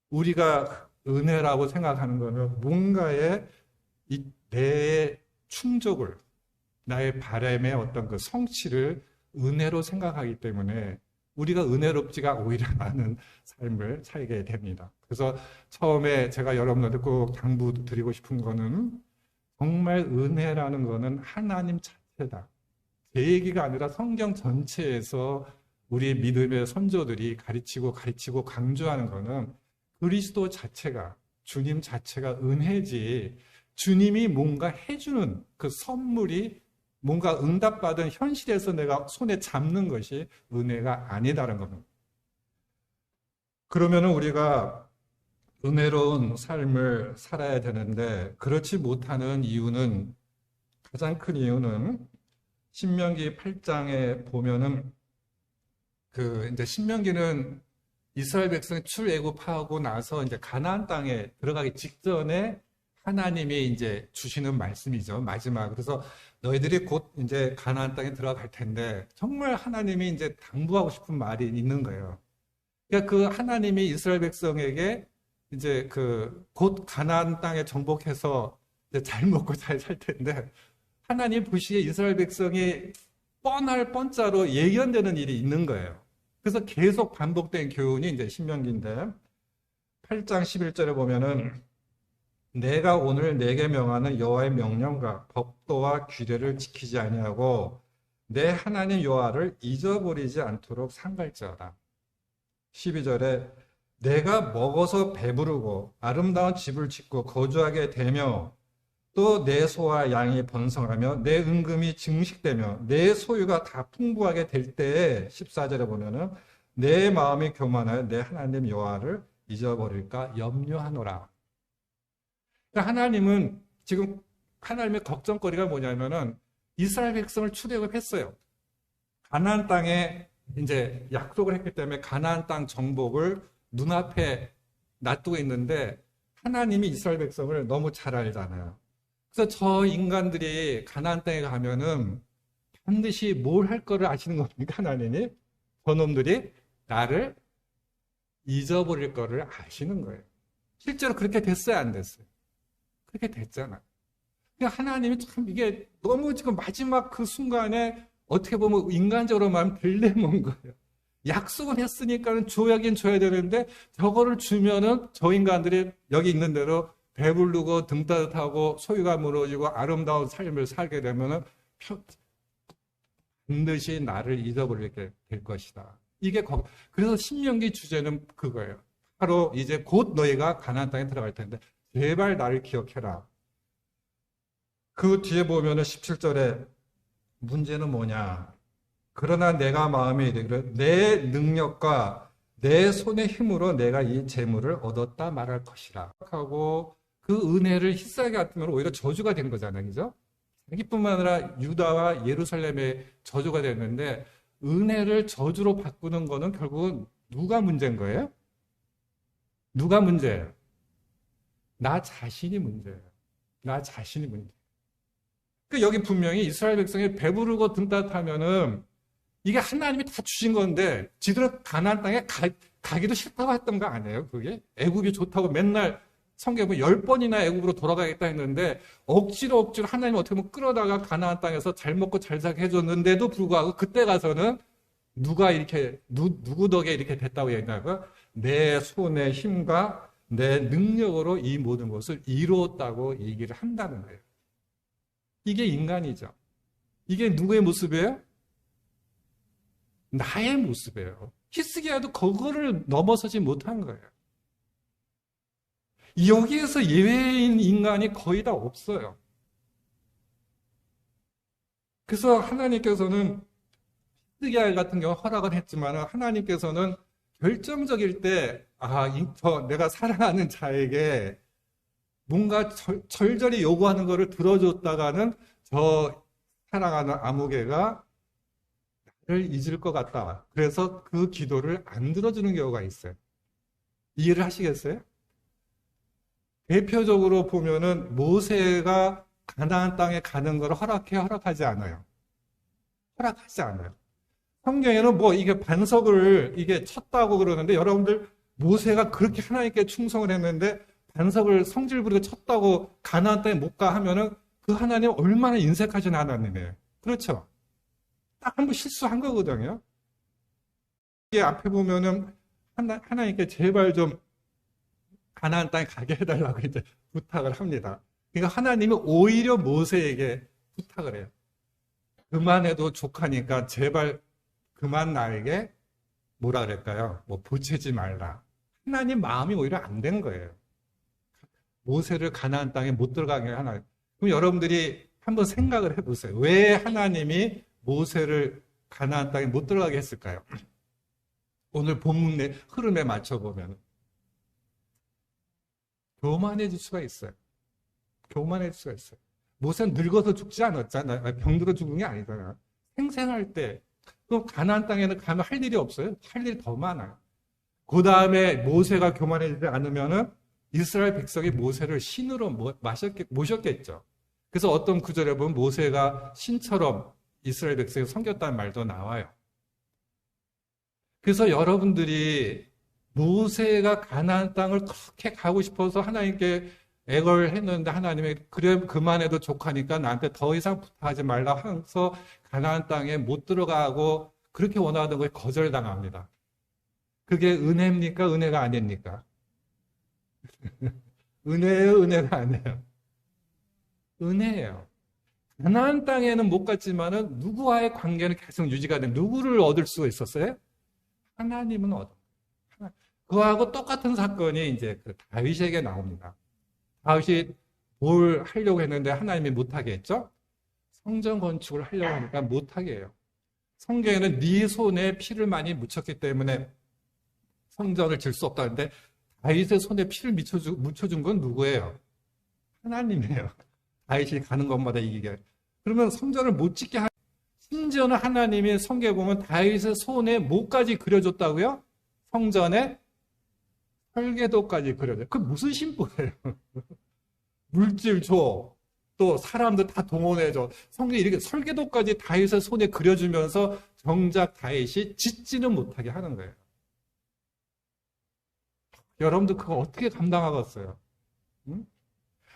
우리가 은혜라고 생각하는 거는 뭔가의 내 충족을 나의 바람의 어떤 그 성취를 은혜로 생각하기 때문에 우리가 은혜롭지가 오히려 않은 삶을 살게 됩니다. 그래서 처음에 제가 여러분들한테 꼭 당부드리고 싶은 거는 정말 은혜라는 거는 하나님 자체다. 제 얘기가 아니라 성경 전체에서 우리 믿음의 선조들이 가르치고 강조하는 거는 그리스도 자체가 주님 자체가 은혜지 주님이 뭔가 해주는 그 선물이 뭔가 응답받은 현실에서 내가 손에 잡는 것이 은혜가 아니다라는 겁니다. 그러면 우리가 은혜로운 삶을 살아야 되는데 그렇지 못하는 이유는 가장 큰 이유는 신명기 8장에 보면은 이제 신명기는 이스라엘 백성이 출애굽하고 나서 이제 가나안 땅에 들어가기 직전에 하나님이 이제 주시는 말씀이죠. 마지막. 그래서 너희들이 곧 이제 가나안 땅에 들어갈 텐데 정말 하나님이 이제 당부하고 싶은 말이 있는 거예요. 그러니까 그 하나님이 이스라엘 백성에게 이제 곧 가나안 땅에 정복해서 이제 잘 먹고 잘 살 텐데 하나님 보시기에 이스라엘 백성이 뻔할 뻔짜로 예견되는 일이 있는 거예요. 그래서 계속 반복된 교훈이 이제 신명기인데 8장 11절에 보면은 내가 오늘 내게 명하는 여호와의 명령과 법도와 규례를 지키지 아니하고 내 하나님 여호와를 잊어버리지 않도록 삼갈지어다. 12절에 내가 먹어서 배부르고 아름다운 집을 짓고 거주하게 되며 또 내 소와 양이 번성하며 내 은금이 증식되며 내 소유가 다 풍부하게 될 때에 14절에 보면은 내 마음이 교만하여 내 하나님 여호와를 잊어버릴까 염려하노라. 그러니까 하나님은 지금 하나님의 걱정거리가 뭐냐면은 이스라엘 백성을 출애굽했어요. 가나안 땅에 이제 약속을 했기 때문에 가나안 땅 정복을 눈앞에 놔두고 있는데 하나님이 이스라엘 백성을 너무 잘 알잖아요. 그래서 저 인간들이 가나안 땅에 가면은 반드시 뭘 할 거를 아시는 겁니까? 하나님이 저놈들이 나를 잊어버릴 거를 아시는 거예요. 실제로 그렇게 됐어요, 안 됐어요? 그렇게 됐잖아요. 그러니까 하나님이 참 이게 너무 지금 마지막 그 순간에 어떻게 보면 인간적으로 말하면 딜레마인 거예요. 약속은 했으니까는 줘야긴 줘야 되는데 저거를 주면은 저 인간들이 여기 있는 대로 배부르고 등 따뜻하고 소유가 무너지고 아름다운 삶을 살게 되면은 반드시 나를 잊어버리게 될 것이다. 이게 그래서 신명기 주제는 그거예요. 바로 이제 곧 너희가 가나안 땅에 들어갈 텐데 제발 나를 기억해라. 그 뒤에 보면은 17절에 문제는 뭐냐? 그러나 내가 마음에 이르기를 내 능력과 내 손의 힘으로 내가 이 재물을 얻었다 말할 것이라 하고 그 은혜를 휩싸게 같으면 오히려 저주가 된 거잖아요. 그죠? 자기뿐만 아니라 유다와 예루살렘의 저주가 됐는데 은혜를 저주로 바꾸는 거는 결국은 누가 문제인 거예요? 누가 문제예요? 나 자신이 문제예요. 나 자신이 문제. 그 여기 분명히 이스라엘 백성이 배부르고 등 따뜻하면은 이게 하나님이 다 주신 건데 지들은 가나안 땅에 가기도 싫다고 했던 거 아니에요? 그게 애굽이 좋다고 맨날 성경에 10번이나 애굽으로 돌아가겠다 했는데 억지로 하나님 어떻게 보면 끌어다가 가나안 땅에서 잘 먹고 잘 살게 해줬는데도 불구하고 그때 가서는 누가 이렇게 누구 덕에 이렇게 됐다고 얘기하고 내 손의 힘과 내 능력으로 이 모든 것을 이루었다고 얘기를 한다는 거예요. 이게 인간이죠. 이게 누구의 모습이에요? 나의 모습이에요. 히스기야도 그거를 넘어서지 못한 거예요. 여기에서 예외인 인간이 거의 다 없어요. 그래서 하나님께서는 히스기야 같은 경우 허락을 했지만 하나님께서는 결정적일 때 내가 사랑하는 자에게 뭔가 절절히 요구하는 것을 들어줬다가는 저 사랑하는 아무개가 나를 잊을 것 같다. 그래서 그 기도를 안 들어주는 경우가 있어요. 이해를 하시겠어요? 대표적으로 보면은 모세가 가나안 땅에 가는 걸 허락하지 않아요. 허락하지 않아요. 성경에는 이게 반석을 이게 쳤다고 그러는데 여러분들 모세가 그렇게 하나님께 충성을 했는데 반석을 성질 부리고 쳤다고 가나안 땅에 못 가 하면은 그 하나님 얼마나 인색하신 하나님이에요. 그렇죠? 딱 한 번 실수한 거거든요. 이게 앞에 보면은 하나님께 제발 좀 가나안 땅에 가게 해달라고 이제 부탁을 합니다. 그러니까 하나님이 오히려 모세에게 부탁을 해요. 그만해도 족하니까 제발 그만 나에게 뭐라 그럴까요? 보채지 말라. 하나님 마음이 오히려 안 된 거예요. 모세를 가나안 땅에 못 들어가게 하나님. 그럼 여러분들이 한번 생각을 해보세요. 왜 하나님이 모세를 가나안 땅에 못 들어가게 했을까요? 오늘 본문의 흐름에 맞춰보면 교만해질 수가 있어요. 교만해질 수가 있어요. 모세는 늙어서 죽지 않았잖아요. 병들어 죽은 게 아니잖아요. 생생할 때. 그럼 가나안 땅에는 가면 할 일이 없어요. 할 일이 더 많아요. 그 다음에 모세가 교만해지지 않으면은 이스라엘 백성이 모세를 신으로 모셨겠죠. 그래서 어떤 구절에 보면 모세가 신처럼 이스라엘 백성을 섬겼다는 말도 나와요. 그래서 여러분들이 모세가 가나안 땅을 그렇게 가고 싶어서 하나님께 애걸 했는데 하나님이 그래 그만해도 족하니까 나한테 더 이상 부탁하지 말라 해서 가나안 땅에 못 들어가고 그렇게 원하던 거에 거절당합니다. 그게 은혜입니까? 은혜가 아닙니까? 은혜예요? 은혜가 아니에요? 은혜예요. 가나안 땅에는 못 갔지만은 누구와의 관계는 계속 유지가 된 누구를 얻을 수가 있었어요? 하나님은 얻어. 그거하고 똑같은 사건이 이제 그 다윗에게 나옵니다. 다윗이 뭘 하려고 했는데 하나님이 못하게 했죠? 성전 건축을 하려고 하니까 못하게 해요. 성경에는 네 손에 피를 많이 묻혔기 때문에 성전을 질 수 없다는데 다윗의 손에 피를 묻혀준 건 누구예요? 하나님이에요. 다윗이 가는 것마다 이기게. 그러면 성전을 못 짓게 하는 심지어는 하나님이 성경에 보면 다윗의 손에 뭐까지 그려줬다고요? 성전에 설계도까지 그려줘요. 그 무슨 심보예요? 물질 줘. 또 사람들 다 동원해줘. 성경에 이렇게 설계도까지 다윗의 손에 그려주면서 정작 다윗이 짓지는 못하게 하는 거예요. 여러분들 그거 어떻게 감당하겠어요? 응?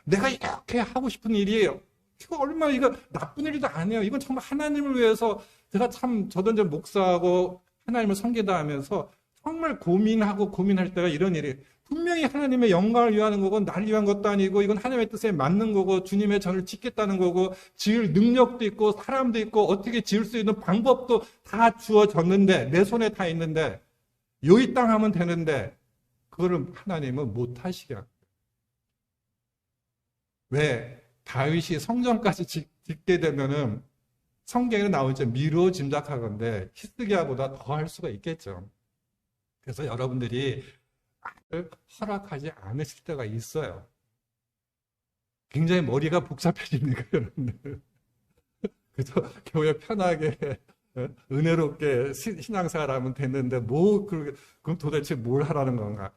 내가 이렇게 하고 싶은 일이에요. 이거 얼마나 이거 나쁜 일도 아니에요. 이건 정말 하나님을 위해서 제가 참 저도 이제 목사하고 하나님을 섬기다 하면서 정말 고민할 때가 이런 일이 분명히 하나님의 영광을 위하는 거고 나를 위한 것도 아니고 이건 하나님의 뜻에 맞는 거고 주님의 전을 짓겠다는 거고 지을 능력도 있고 사람도 있고 어떻게 지을 수 있는 방법도 다 주어졌는데 내 손에 다 있는데 여기 땅 하면 되는데 그거를 하나님은 못 하시게 합니다. 왜? 다윗이 성전까지 짓게 되면은 성경에 나오죠. 미루어 짐작하건대 히스기야보다 더 할 수가 있겠죠. 그래서 여러분들이 허락하지 않으실 때가 있어요. 굉장히 머리가 복잡해집니까, 여러분들? 그래서 교회 편하게 은혜롭게 신앙생활하면 됐는데 그럼 도대체 뭘 하라는 건가?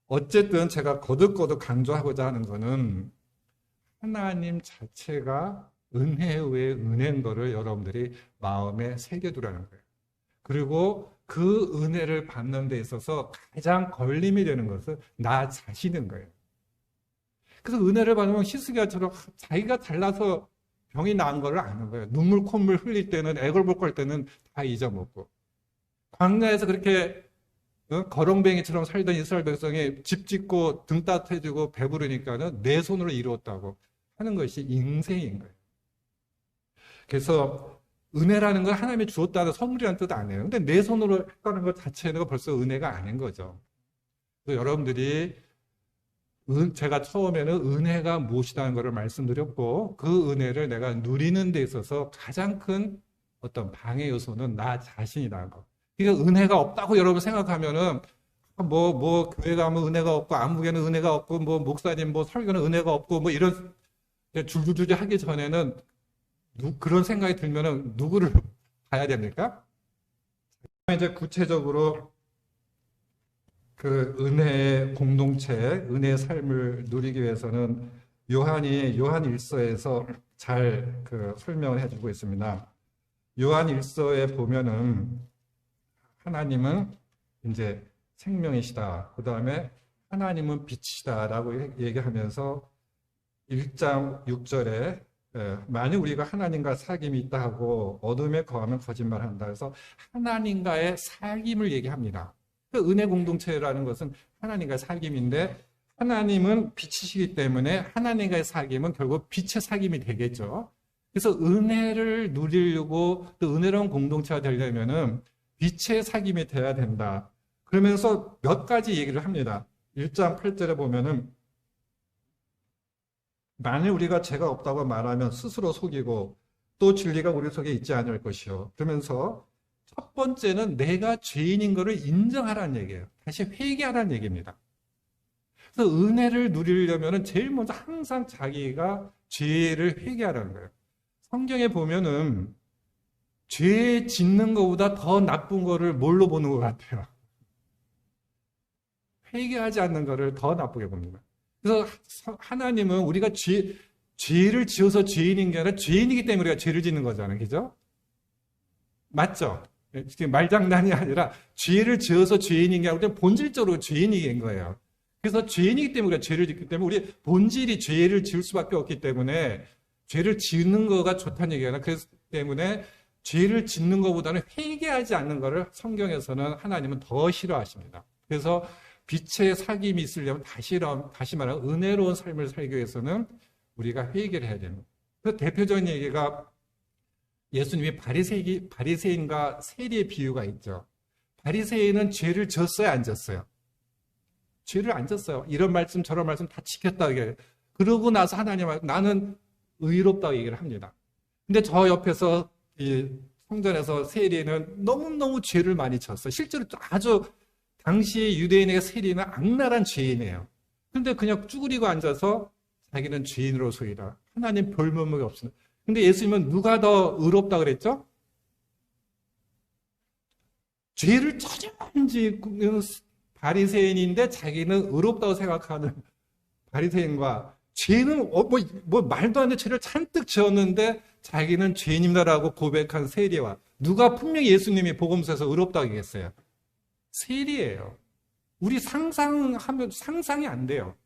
어쨌든 제가 거듭거듭 강조하고자 하는 거는 하나님 자체가 은혜 위에 은혜인 거를 여러분들이 마음에 새겨두라는 거예요. 그리고 그 은혜를 받는 데 있어서 가장 걸림이 되는 것은 나 자신인 거예요. 그래서 은혜를 받으면 히스기야처럼 자기가 잘나서 병이 나은 걸 아는 거예요. 눈물 콧물 흘릴 때는, 애걸복걸 때는 다 잊어먹고. 광야에서 그렇게 거렁뱅이처럼 살던 이스라엘 백성이 집 짓고 등 따뜻해지고 배부르니까는 내 손으로 이루었다고 하는 것이 인생인 거예요. 그래서 은혜라는 건 하나님이 주었다는 선물이라는 뜻 아니에요. 근데 내 손으로 했다는 것 자체는 벌써 은혜가 아닌 거죠. 그래서 여러분들이 제가 처음에는 은혜가 무엇이라는 것을 말씀드렸고 그 은혜를 내가 누리는 데 있어서 가장 큰 어떤 방해 요소는 나 자신이라는 거. 그러니까 은혜가 없다고 여러분 생각하면은 교회 가면 은혜가 없고 안목에는 은혜가 없고 목사님 설교는 은혜가 없고 이런 줄줄줄 하기 전에는 그런 생각이 들면은 누구를 봐야 됩니까? 이제 구체적으로 그 은혜의 공동체, 은혜의 삶을 누리기 위해서는 요한 1서에서 잘 설명을 해주고 있습니다. 요한 1서에 보면은 하나님은 이제 생명이시다. 그 다음에 하나님은 빛이시다라고 얘기하면서 1장 6절에 만약 우리가 하나님과 사귐이 있다 하고 어둠에 거하면 거짓말한다. 그래서 하나님과의 사귐을 얘기합니다. 그 은혜 공동체라는 것은 하나님과의 사귐인데 하나님은 빛이시기 때문에 하나님과의 사귐은 결국 빛의 사귐이 되겠죠. 그래서 은혜를 누리려고 또 은혜로운 공동체가 되려면은 빛의 사귐이 돼야 된다. 그러면서 몇 가지 얘기를 합니다. 1장 8절에 보면은 만일 우리가 죄가 없다고 말하면 스스로 속이고 또 진리가 우리 속에 있지 않을 것이요. 그러면서 첫 번째는 내가 죄인인 것을 인정하라는 얘기예요. 다시 회개하라는 얘기입니다. 그래서 은혜를 누리려면 제일 먼저 항상 자기가 죄를 회개하라는 거예요. 성경에 보면은 죄 짓는 것보다 더 나쁜 거를 뭘로 보는 것 같아요? 회개하지 않는 것을 더 나쁘게 봅니다. 그래서 하나님은 우리가 죄를 지어서 죄인인 게 아니라 죄인이기 때문에 우리가 죄를 짓는 거잖아요. 그죠? 맞죠? 지금 말장난이 아니라 죄를 지어서 죄인인 게 아니라 본질적으로 죄인인 거예요. 그래서 죄인이기 때문에 우리가 죄를 짓기 때문에 우리 본질이 죄를 지을 수밖에 없기 때문에 죄를 짓는 거가 좋다는 얘기가 아니라 그렇기 때문에 죄를 짓는 것보다는 회개하지 않는 것을 성경에서는 하나님은 더 싫어하십니다. 그래서 빛의 사귐이 있으려면 다시 말하면 은혜로운 삶을 살기 위해서는 우리가 회개를 해야 됩니다. 그 대표적인 얘기가 예수님이 바리새인과 세리의 비유가 있죠. 바리새인은 죄를 졌어요, 안 졌어요? 죄를 안 졌어요. 이런 말씀 저런 말씀 다 지켰다. 그러고 나서 하나님 나는 의롭다고 얘기를 합니다. 근데 저 옆에서 이 성전에서 세리는 너무너무 죄를 많이 졌어요. 실제로 아주 당시 유대인에게 세리는 악랄한 죄인이에요. 근데 그냥 쭈그리고 앉아서 자기는 죄인으로 소이다. 하나님 별 면목이 없습니다. 근데 예수님은 누가 더 의롭다 그랬죠? 죄를 전혀 안 지은 바리새인인데 자기는 의롭다고 생각하는 바리새인과 죄는 말도 안 되는 죄를 잔뜩 지었는데 자기는 죄인입니다라고 고백한 세리와 누가 분명히 예수님이 복음서에서 의롭다고 얘기했어요? 세리예요. 우리 상상이 안 돼요.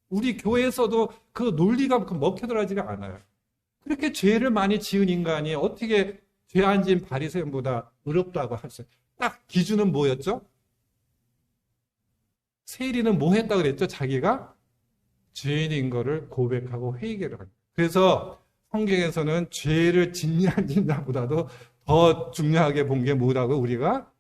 우리 교회에서도 그 논리가 먹혀들어가지가 않아요. 그렇게 죄를 많이 지은 인간이 어떻게 죄 안 지은 바리새인보다 의롭다고 할 수 있어요? 딱 기준은 뭐였죠? 세리는 뭐 했다 그랬죠? 자기가 죄인인 거를 고백하고 회개를 합니다. 그래서 성경에서는 죄를 짓냐 안 짓냐보다도 더 중요하게 본 게 뭐라고 우리가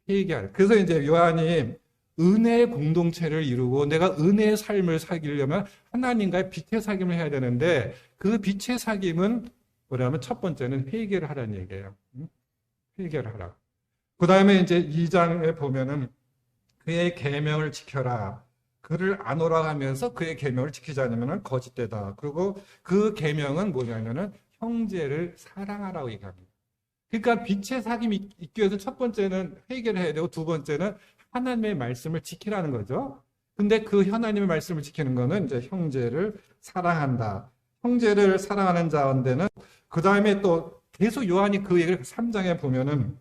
회개할. 그래서 이제 요한이 은혜의 공동체를 이루고 내가 은혜의 삶을 살기려면 하나님과의 빛의 사귐을 해야 되는데 그 빛의 사귐은 뭐냐면 첫 번째는 회개를 하라는 얘기예요. 회개를 하라. 그 다음에 이제 2장에 보면은 그의 계명을 지켜라. 그를 안 오라 하면서 그의 계명을 지키지 않으면 거짓되다. 그리고 그 계명은 뭐냐면은 형제를 사랑하라고 얘기합니다. 그러니까 빛의 사귐이 있기 위해서 첫 번째는 회개를 해야 되고 두 번째는 하나님의 말씀을 지키라는 거죠. 근데 그 하나님의 말씀을 지키는 거는 이제 형제를 사랑한다. 형제를 사랑하는 자인데는 그 다음에 또 계속 요한이 그 얘기를 3장에 보면은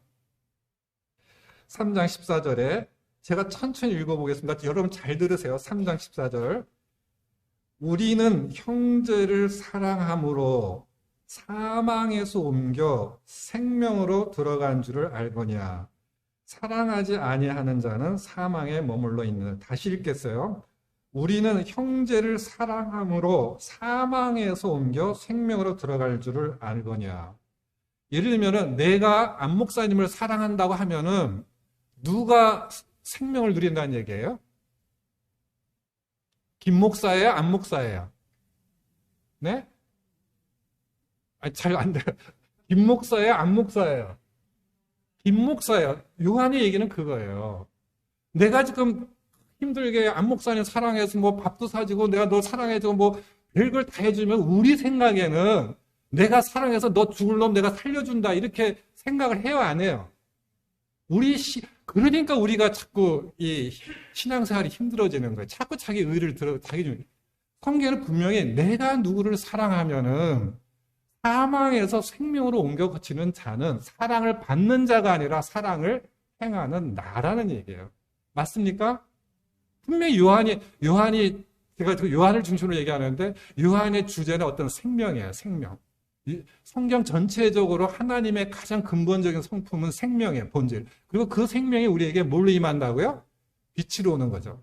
3장 14절에 제가 천천히 읽어보겠습니다. 여러분 잘 들으세요. 3장 14절. 우리는 형제를 사랑함으로 사망에서 옮겨 생명으로 들어간 줄을 알거니와 사랑하지 아니하는 자는 사망에 머물러 있는. 다시 읽겠어요. 우리는 형제를 사랑함으로 사망에서 옮겨 생명으로 들어갈 줄을 알거니와. 예를 들면은 내가 안 목사님을 사랑한다고 하면은 누가 생명을 누린다는 얘기예요? 김 목사예요? 안 목사예요? 네? 잘 안 돼요. 김 목사예요? 안 목사예요? 김 목사예요. 요한의 얘기는 그거예요. 내가 지금 힘들게 안 목사님 사랑해서 뭐 밥도 사주고 내가 너 사랑해주고 뭐 별걸 다 해주면 우리 생각에는 내가 사랑해서 너 죽을 놈 내가 살려준다 이렇게 생각을 해요, 안 해요? 그러니까 우리가 자꾸 이 신앙생활이 힘들어지는 거예요. 자꾸 자기 의를 성경에는 분명히 내가 누구를 사랑하면은 사망에서 생명으로 옮겨 거치는 자는 사랑을 받는 자가 아니라 사랑을 행하는 나라는 얘기예요. 맞습니까? 분명히 요한이 제가 요한을 중심으로 얘기하는데 요한의 주제는 어떤 생명이에요. 생명. 성경 전체적으로 하나님의 가장 근본적인 성품은 생명이에요. 본질. 그리고 그 생명이 우리에게 뭘로 임한다고요? 빛으로 오는 거죠.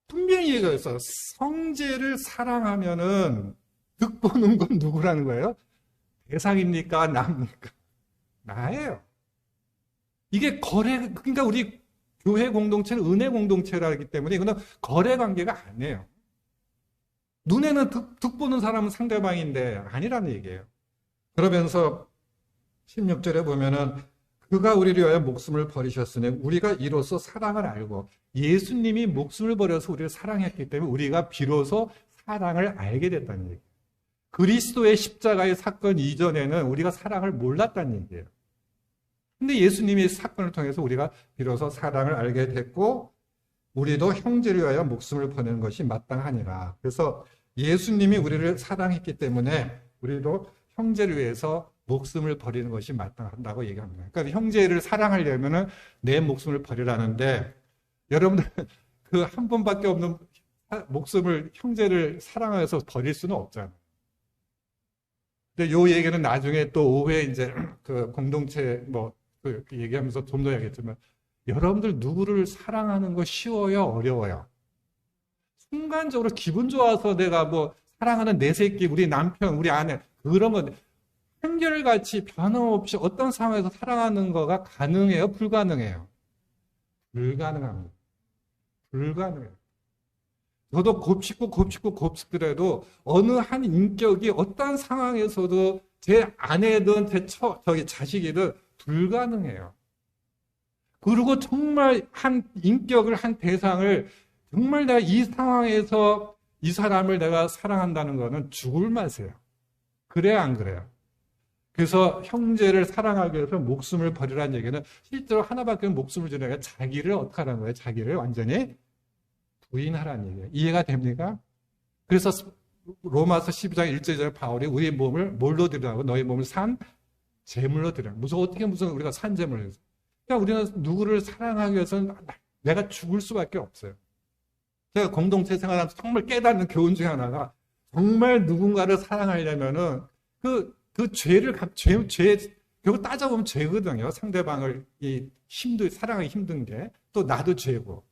분명히 얘기했어요. 성제를 사랑하면은 득보는 건 누구라는 거예요? 대상입니까? 나입니까? 나예요. 이게 그러니까 우리 교회 공동체는 은혜 공동체라기 때문에 이거는 거래 관계가 아니에요. 눈에는 득보는 사람은 상대방인데 아니라는 얘기예요. 그러면서 16절에 보면은 그가 우리를 위하여 목숨을 버리셨으니 우리가 이로써 사랑을 알고 예수님이 목숨을 버려서 우리를 사랑했기 때문에 우리가 비로소 사랑을 알게 됐다는 얘기예요. 그리스도의 십자가의 사건 이전에는 우리가 사랑을 몰랐다는 얘기예요. 근데 예수님의 사건을 통해서 우리가 비로소 사랑을 알게 됐고 우리도 형제를 위하여 목숨을 버리는 것이 마땅하니라. 그래서 예수님이 우리를 사랑했기 때문에 우리도 형제를 위해서 목숨을 버리는 것이 마땅하다고 얘기합니다. 그러니까 형제를 사랑하려면 내 목숨을 버리라는데 여러분들 그 한 번밖에 없는 목숨을 형제를 사랑해서 버릴 수는 없잖아요. 근데 요 얘기는 나중에 또 오후에 이제 그 공동체 그 얘기하면서 좀 더 얘기했지만 여러분들 누구를 사랑하는 거 쉬워요? 어려워요? 순간적으로 기분 좋아서 내가 뭐 사랑하는 내 새끼, 우리 남편, 우리 아내 그런 건 한결같이 변함없이 어떤 상황에서 사랑하는 거가 가능해요? 불가능해요? 불가능합니다. 불가능해요. 저도 곱씹더라도 어느 한 인격이 어떤 상황에서도 제 아내든 제 자식이든 불가능해요. 그리고 정말 한 인격을, 한 대상을 정말 내가 이 상황에서 이 사람을 내가 사랑한다는 거는 죽을 맛이에요. 그래야 안 그래요? 그래서 형제를 사랑하기 위해서 목숨을 버리라는 얘기는 실제로 하나밖에 목숨을 주는 자기를 어떻게 하라는 거예요? 자기를 완전히 부인하라는 얘기예요. 이해가 됩니까? 그래서 로마서 12장 1절에 바울이 우리의 몸을 뭘로 드리라고? 너희 몸을 산 제물로 드리라. 무슨 우리가 산 제물을 해서. 그러니까 우리는 누구를 사랑하기 위해서는 내가 죽을 수밖에 없어요. 제가 공동체 생활하면서 정말 깨닫는 교훈 중에 하나가 정말 누군가를 사랑하려면은 그 죄를 결국 따져보면 죄거든요. 상대방을 사랑하기 힘든 게 또 나도 죄고.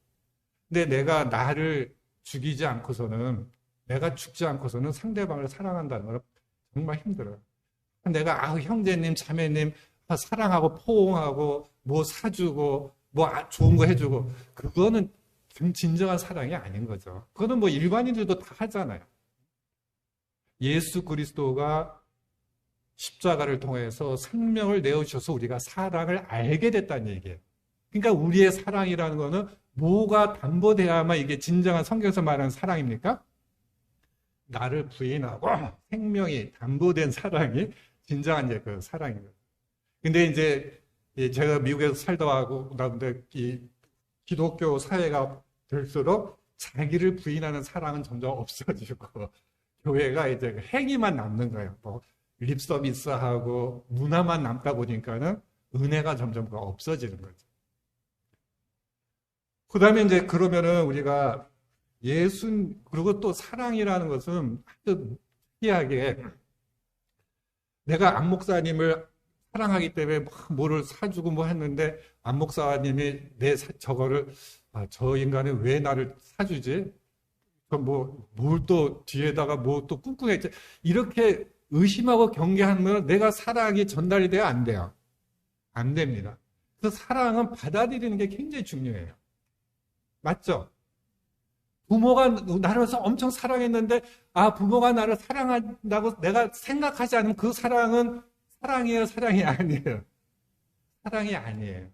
근데 내가 나를 죽이지 않고서는 내가 죽지 않고서는 상대방을 사랑한다는 건 정말 힘들어요. 내가 형제님, 자매님 사랑하고 포옹하고 뭐 사주고 뭐 좋은 거 해주고 그거는 진정한 사랑이 아닌 거죠. 그거는 뭐 일반인들도 다 하잖아요. 예수 그리스도가 십자가를 통해서 생명을 내어주셔서 우리가 사랑을 알게 됐다는 얘기예요. 그러니까 우리의 사랑이라는 거는 뭐가 담보돼야만 이게 진정한 성경에서 말하는 사랑입니까? 나를 부인하고 생명이 담보된 사랑이 진정한 그 사랑입니다. 근데 이제 제가 미국에서 살다 하고 그다음에 이 기독교 사회가 될수록 자기를 부인하는 사랑은 점점 없어지고 교회가 이제 행위만 남는 거예요. 뭐 립서비스하고 문화만 남다 보니까는 은혜가 점점 없어지는 거죠. 그 다음에 이제 그러면은 우리가 그리고 또 사랑이라는 것은 아주 특이하게 내가 안 목사님을 사랑하기 때문에 뭐를 사주고 뭐 했는데 안 목사님이 저거를 저 인간은 왜 나를 사주지? 뭘 또 뒤에다가 뭐 또 꿍꿍했지? 이렇게 의심하고 경계하면 내가 사랑이 전달이 돼야 안 돼요. 안 됩니다. 그래서 사랑은 받아들이는 게 굉장히 중요해요. 맞죠? 부모가 나를 엄청 사랑했는데 부모가 나를 사랑한다고 내가 생각하지 않으면 그 사랑은 사랑이에요, 사랑이 아니에요. 사랑이 아니에요.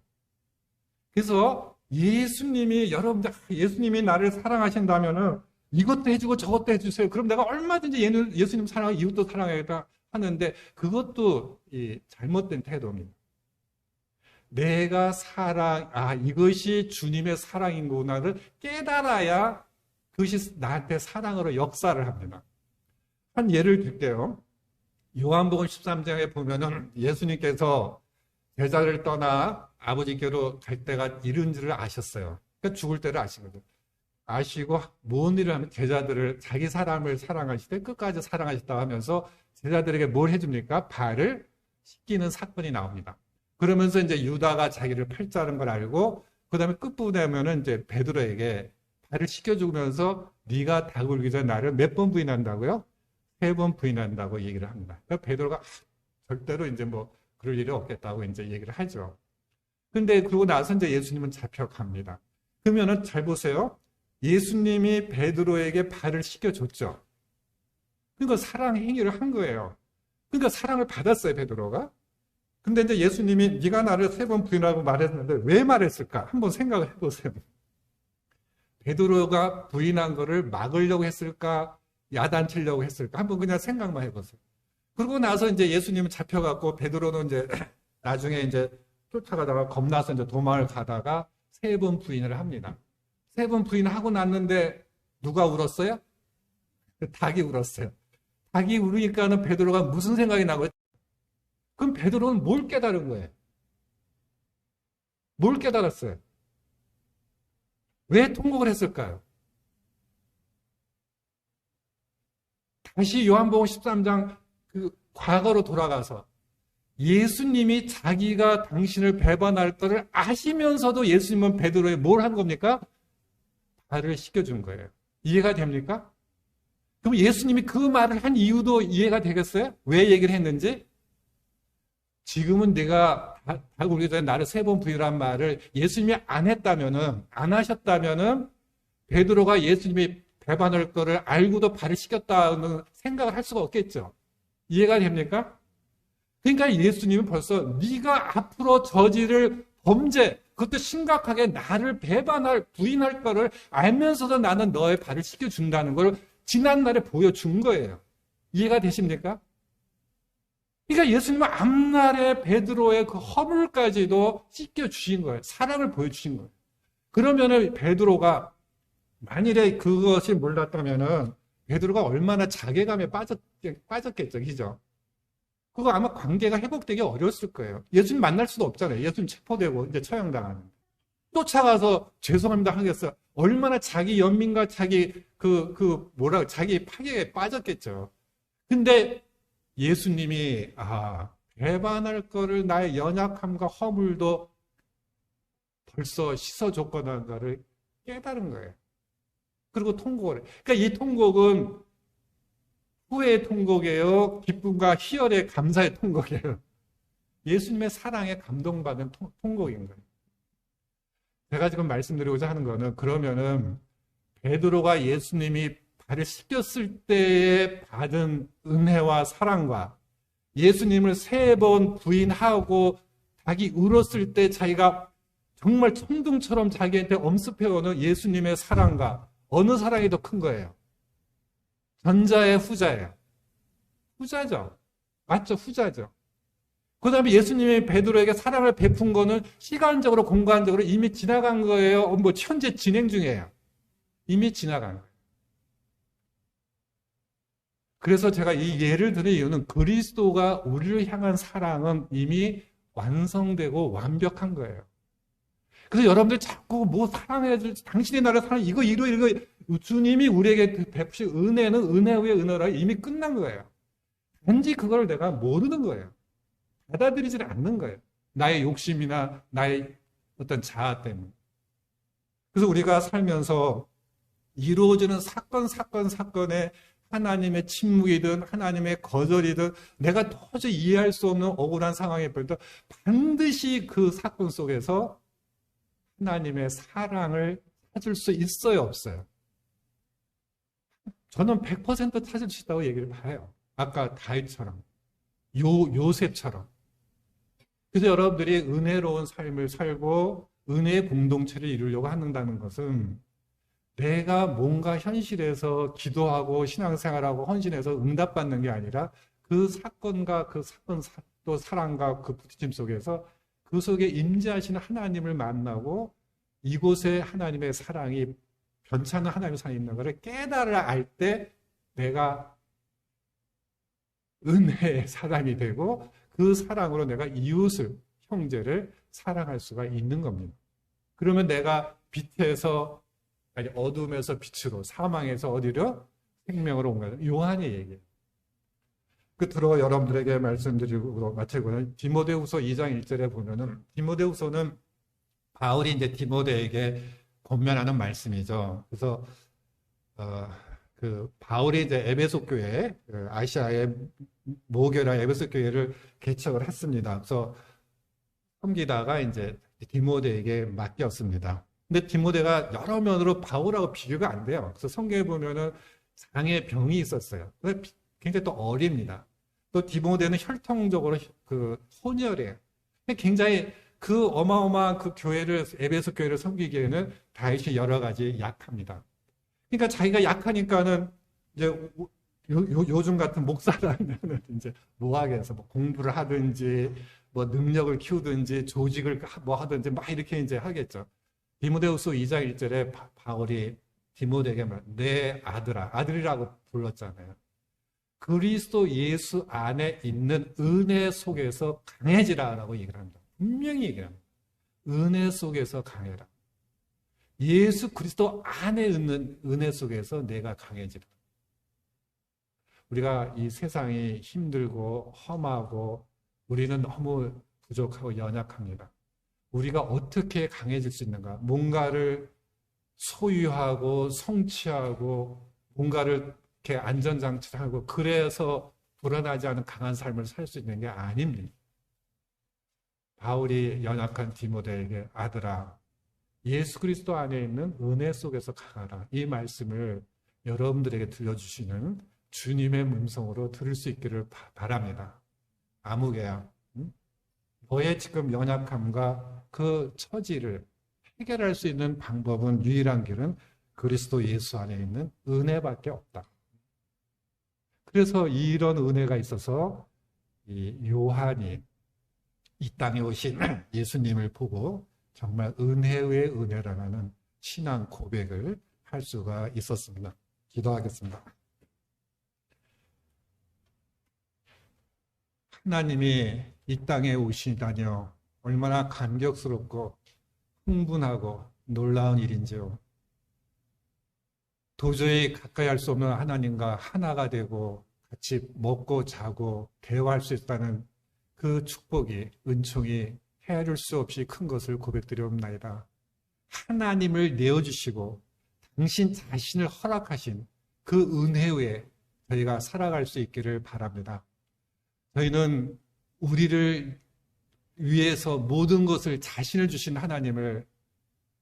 그래서 예수님이 나를 사랑하신다면은 이것도 해주고 저것도 해주세요. 그럼 내가 얼마든지 예수님 사랑하고 이웃도 사랑하겠다 하는데 그것도 잘못된 태도입니다. 내가 이것이 주님의 사랑인구나를 깨달아야 그것이 나한테 사랑으로 역사를 합니다. 한 예를 들게요. 요한복음 13장에 보면은 예수님께서 제자를 떠나 아버지께로 갈 때가 이른 줄을 아셨어요. 그러니까 죽을 때를 아시거든요. 아시고 뭔 일을 하면 제자들을 자기 사람을 사랑하시되 끝까지 사랑하셨다고 하면서 제자들에게 뭘 해줍니까? 발을 씻기는 사건이 나옵니다. 그러면서 이제 유다가 자기를 팔자는 걸 알고 그 다음에 끝부분에 보면은 이제 베드로에게 발을 씻겨주면서 네가 닭 울기 전에 나를 몇 번 부인한다고요? 3번 부인한다고 얘기를 합니다. 그러니까 베드로가 절대로 이제 뭐 그럴 일이 없겠다고 이제 얘기를 하죠. 근데 그러고 나서 이제 예수님은 잡혀갑니다. 그러면은 잘 보세요. 예수님이 베드로에게 발을 씻겨줬죠. 그러니까 사랑 행위를 한 거예요. 그러니까 사랑을 받았어요, 베드로가. 근데 이제 예수님이 네가 나를 3번 부인하고 말했는데 왜 말했을까? 한번 생각을 해보세요. 베드로가 부인한 거를 막으려고 했을까? 야단치려고 했을까? 한번 그냥 생각만 해보세요. 그러고 나서 이제 예수님은 잡혀갖고 베드로는 이제 나중에 이제 쫓아가다가 겁나서 이제 도망을 가다가 3번 부인을 합니다. 3번 부인하고 났는데 누가 울었어요? 닭이 울었어요. 닭이 울으니까는 베드로가 무슨 생각이 나고요? 그럼 베드로는 뭘 깨달은 거예요? 뭘 깨달았어요? 왜 통곡을 했을까요? 다시 요한복음 13장 그 과거로 돌아가서 예수님이 자기가 당신을 배반할 것을 아시면서도 예수님은 베드로에 뭘 한 겁니까? 발을 씻겨준 거예요. 이해가 됩니까? 그럼 예수님이 그 말을 한 이유도 이해가 되겠어요? 왜 얘기를 했는지? 지금은 내가 닭 울기 전에 나를 3번 부인한 말을 예수님이 안 하셨다면은 베드로가 예수님이 배반할 거를 알고도 발을 씻겼다는 생각을 할 수가 없겠죠. 이해가 됩니까? 그러니까 예수님은 벌써 네가 앞으로 저지를 범죄, 그것도 심각하게 나를 부인할 거를 알면서도 나는 너의 발을 씻겨준다는 걸 지난날에 보여준 거예요. 이해가 되십니까? 그러니까 예수님은 앞날에 베드로의 그 허물까지도 씻겨주신 거예요. 사랑을 보여주신 거예요. 그러면은 베드로가 만일에 그것이 몰랐다면은 베드로가 얼마나 자괴감에 빠졌겠죠. 그죠? 그거 아마 관계가 회복되기 어려웠을 거예요. 예수님 만날 수도 없잖아요. 예수님 체포되고 이제 처형당하는. 쫓아가서 죄송합니다 하겠어요. 얼마나 자기 연민과 자기 자기 파괴에 빠졌겠죠. 근데 예수님이 배반할 거를 나의 연약함과 허물도 벌써 씻어줬거나 거를 깨달은 거예요. 그리고 통곡을 해요. 그러니까 이 통곡은 후회의 통곡이에요. 기쁨과 희열의 감사의 통곡이에요. 예수님의 사랑에 감동받은 통곡인 거예요. 제가 지금 말씀드리고자 하는 거는 그러면은 베드로가 예수님이 발을 씻겼을 때에 받은 은혜와 사랑과 예수님을 3번 부인하고 닭이 울었을 때 자기가 정말 천둥처럼 자기한테 엄습해오는 예수님의 사랑과 어느 사랑이 더 큰 거예요? 전자의 후자예요. 후자죠. 맞죠? 후자죠. 그 다음에 예수님이 베드로에게 사랑을 베푼 거는 시간적으로 공간적으로 이미 지나간 거예요. 뭐 현재 진행 중이에요. 이미 지나간 거예요. 그래서 제가 이 예를 드는 이유는 그리스도가 우리를 향한 사랑은 이미 완성되고 완벽한 거예요. 그래서 여러분들 자꾸 뭐 사랑해줄, 당신이 나를 사랑해, 이거, 주님이 우리에게 베푸신 은혜는 은혜 위에 은혜라 이미 끝난 거예요. 단지 그걸 내가 모르는 거예요. 받아들이지 않는 거예요. 나의 욕심이나 나의 어떤 자아 때문에. 그래서 우리가 살면서 이루어지는 사건에 하나님의 침묵이든 하나님의 거절이든 내가 도저히 이해할 수 없는 억울한 상황에 벌도 반드시 그 사건 속에서 하나님의 사랑을 찾을 수 있어요, 없어요? 저는 100% 찾을 수 있다고 얘기를 해요. 아까 다윗처럼, 요셉처럼. 그래서 여러분들이 은혜로운 삶을 살고 은혜의 공동체를 이루려고 한다는 것은 내가 뭔가 현실에서 기도하고 신앙생활하고 헌신해서 응답받는 게 아니라 그 사건과 그 사건 또 사랑과 그 부딪힘 속에서 그 속에 임재하시는 하나님을 만나고 이곳에 하나님의 사랑이 변찮은 하나님의 사랑이 있는 것을 깨달아 알 때 내가 은혜의 사람이 되고 그 사랑으로 내가 이웃을, 형제를 사랑할 수가 있는 겁니다. 그러면 내가 빛에서, 아니 어둠에서 빛으로, 사망에서 어디로? 생명으로 온 거예요. 요한의 얘기예요. 끝으로 여러분들에게 말씀드리고 마치고는 디모데후서 2장 1절에 보면은 디모데후서는 바울이 이제 디모데에게 권면하는 말씀이죠. 그래서 그 바울이 이제 에베소 교회, 아시아의 모교라 에베소 교회를 개척을 했습니다. 그래서 섬기다가 이제 디모데에게 맡겼습니다. 근데 디모데가 여러 면으로 바울하고 비교가 안 돼요. 그래서 성경에 보면은 장애 병이 있었어요. 굉장히 또 어립니다. 또 디모데는 혈통적으로 그 혼혈이에요. 굉장히 그 어마어마한 그 교회를, 에베소 교회를 섬기기에는 다윗이 여러 가지 약합니다. 그러니까 자기가 약하니까는 이제 요즘 같은 목사라면은 이제 뭐 하겠어? 뭐 공부를 하든지, 뭐 능력을 키우든지, 조직을 뭐 하든지 막 이렇게 이제 하겠죠. 디모데후서 2장 1절에 바울이 디모데에게 내 아들아, 아들이라고 불렀잖아요. 그리스도 예수 안에 있는 은혜 속에서 강해지라라고 얘기를 합니다. 분명히 얘기합니다. 은혜 속에서 강해라. 예수 그리스도 안에 있는 은혜 속에서 내가 강해지라. 우리가 이 세상이 힘들고 험하고 우리는 너무 부족하고 연약합니다. 우리가 어떻게 강해질 수 있는가? 뭔가를 소유하고 성취하고 뭔가를 이렇게 안전장치를 하고 그래서 불안하지 않은 강한 삶을 살 수 있는 게 아닙니다. 바울이 연약한 디모데에게 아들아, 예수 그리스도 안에 있는 은혜 속에서 강하라. 이 말씀을 여러분들에게 들려주시는 주님의 음성으로 들을 수 있기를 바랍니다. 아무개야, 너의 지금 연약함과 그 처지를 해결할 수 있는 방법은 유일한 길은 그리스도 예수 안에 있는 은혜밖에 없다. 그래서 이런 은혜가 있어서 이 요한이 이 땅에 오신 예수님을 보고 정말 은혜의 은혜라는 신앙 고백을 할 수가 있었습니다. 기도하겠습니다. 하나님이 이 땅에 오시다니요. 얼마나 감격스럽고 흥분하고 놀라운 일인지요. 도저히 가까이 할 수 없는 하나님과 하나가 되고 같이 먹고 자고 대화할 수 있다는 그 축복이, 은총이 헤아릴 수 없이 큰 것을 고백드리옵나이다. 하나님을 내어주시고 당신 자신을 허락하신 그 은혜에 저희가 살아갈 수 있기를 바랍니다. 저희는 우리를 위해서 모든 것을 자신을 주신 하나님을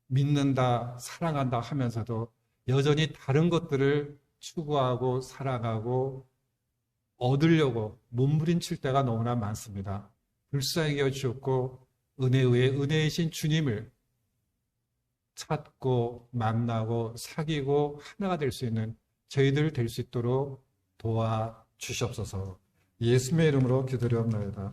믿는다, 사랑한다 하면서도 여전히 다른 것들을 추구하고 살아가고 얻으려고 몸부림칠 때가 너무나 많습니다. 불쌍히 여주셨고 은혜 위에 은혜이신 주님을 찾고 만나고 사귀고 하나가 될 수 있는 저희들 될 수 있도록 도와주시옵소서. 예수님의 이름으로 기도드리옵나이다.